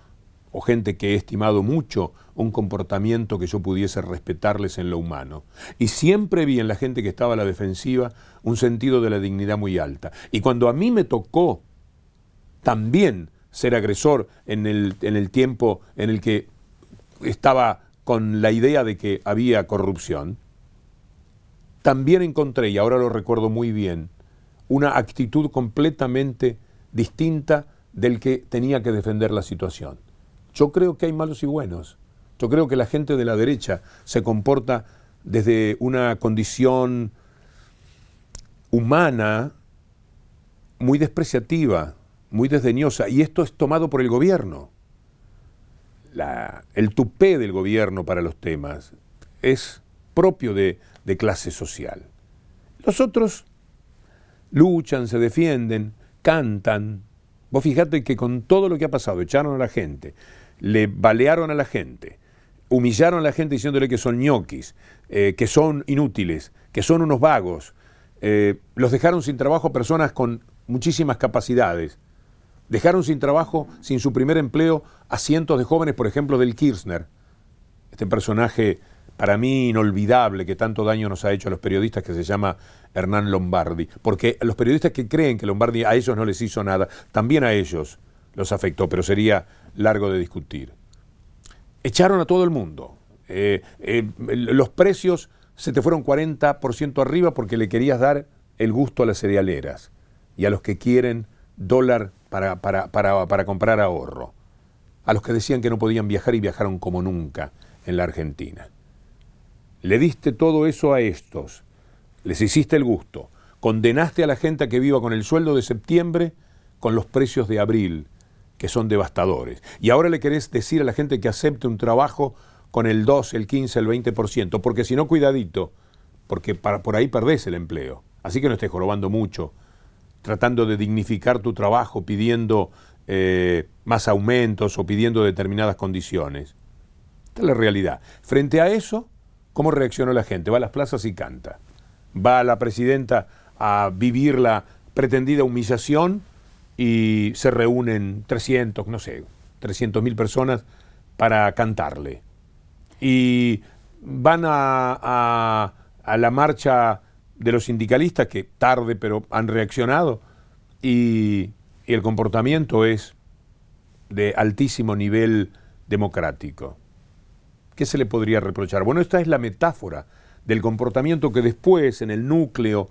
o gente que he estimado mucho, un comportamiento que yo pudiese respetarles en lo humano. Y siempre vi en la gente que estaba a la defensiva un sentido de la dignidad muy alta. Y cuando a mí me tocó también ser agresor en el tiempo en el que estaba con la idea de que había corrupción, también encontré, y ahora lo recuerdo muy bien, una actitud completamente distinta del que tenía que defender la situación. Yo creo que hay malos y buenos. Yo creo que la gente de la derecha se comporta desde una condición humana muy despreciativa, muy desdeñosa, y esto es tomado por el gobierno. El tupé del gobierno para los temas es propio de clase social. Los otros luchan, se defienden, cantan. Vos fijate que con todo lo que ha pasado, echaron a la gente, le balearon a la gente, humillaron a la gente diciéndole que son ñoquis, que son inútiles, que son unos vagos, los dejaron sin trabajo a personas con muchísimas capacidades. Dejaron sin trabajo, sin su primer empleo, a cientos de jóvenes, por ejemplo, del Kirchner. Este personaje, para mí, inolvidable, que tanto daño nos ha hecho a los periodistas, que se llama Hernán Lombardi. Porque los periodistas que creen que Lombardi a ellos no les hizo nada, también a ellos los afectó, pero sería largo de discutir. Echaron a todo el mundo. Los precios se te fueron 40% arriba porque le querías dar el gusto a las cerealeras y a los que quieren dólar para comprar ahorro. A los que decían que no podían viajar y viajaron como nunca en la Argentina. Le diste todo eso a estos, les hiciste el gusto, condenaste a la gente a que viva con el sueldo de septiembre, con los precios de abril, que son devastadores. Y ahora le querés decir a la gente que acepte un trabajo con el 2, el 15, el 20%, porque si no, cuidadito, porque por ahí perdés el empleo. Así que no estés jorobando mucho, tratando de dignificar tu trabajo, pidiendo más aumentos o pidiendo determinadas condiciones. Esta es la realidad. Frente a eso, ¿cómo reaccionó la gente? Va a las plazas y canta. Va la presidenta a vivir la pretendida humillación y se reúnen 300.000 personas para cantarle. Y van a la marcha de los sindicalistas, que tarde pero han reaccionado, y el comportamiento es de altísimo nivel democrático. ¿Qué se le podría reprochar? Bueno, esta es la metáfora del comportamiento que después, en el núcleo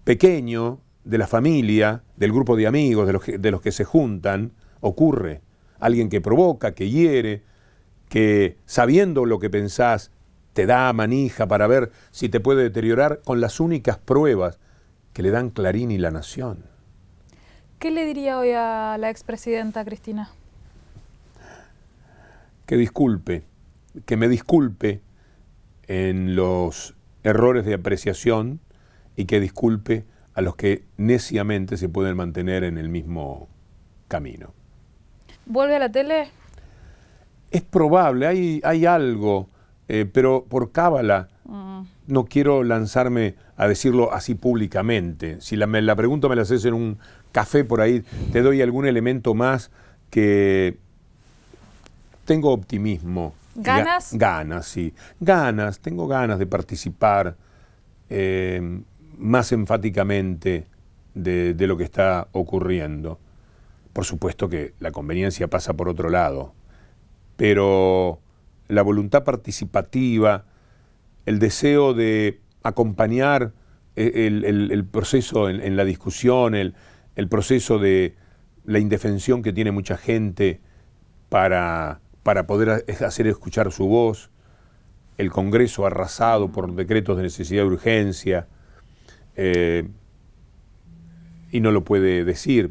pequeño de la familia, del grupo de amigos, de los que se juntan, ocurre. Alguien que provoca, que hiere, que sabiendo lo que pensás, te da manija para ver si te puede deteriorar con las únicas pruebas que le dan Clarín y La Nación. ¿Qué le diría hoy a la expresidenta Cristina? Que me disculpe en los errores de apreciación y que disculpe a los que neciamente se pueden mantener en el mismo camino. ¿Vuelve a la tele? Es probable, hay algo, pero por cábala no quiero lanzarme a decirlo así públicamente. Si la pregunta me la haces en un café por ahí, te doy algún elemento más que tengo optimismo. ¿Ganas? Ganas, sí. Ganas, tengo ganas de participar más enfáticamente de lo que está ocurriendo. Por supuesto que la conveniencia pasa por otro lado, pero la voluntad participativa, el deseo de acompañar el proceso en la discusión, el proceso de la indefensión que tiene mucha gente para poder hacer escuchar su voz, el Congreso arrasado por decretos de necesidad de urgencia, y no lo puede decir,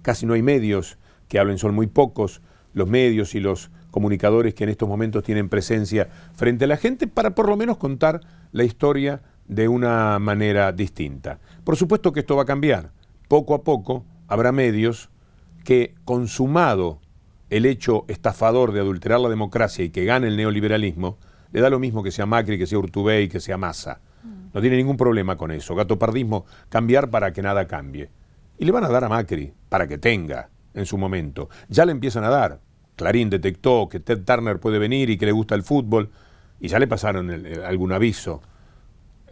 casi no hay medios que hablen, son muy pocos los medios y los comunicadores que en estos momentos tienen presencia frente a la gente para por lo menos contar la historia de una manera distinta. Por supuesto que esto va a cambiar. Poco a poco habrá medios que, consumado el hecho estafador de adulterar la democracia y que gane el neoliberalismo, le da lo mismo que sea Macri, que sea Urtubey, que sea Massa. No tiene ningún problema con eso. Gatopardismo, cambiar para que nada cambie. Y le van a dar a Macri para que tenga en su momento. Ya le empiezan a dar. Clarín detectó que Ted Turner puede venir y que le gusta el fútbol, y ya le pasaron algún aviso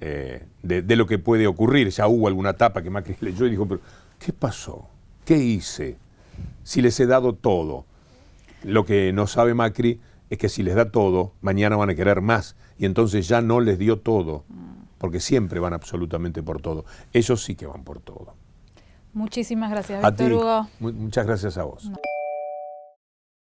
de lo que puede ocurrir. Ya hubo alguna tapa que Macri leyó y dijo, pero ¿qué pasó? ¿Qué hice? Si les he dado todo. Lo que no sabe Macri es que si les da todo, mañana van a querer más, y entonces ya no les dio todo, porque siempre van absolutamente por todo. Ellos sí que van por todo. Muchísimas gracias, A Víctor ti. Hugo. Muchas gracias a vos. No.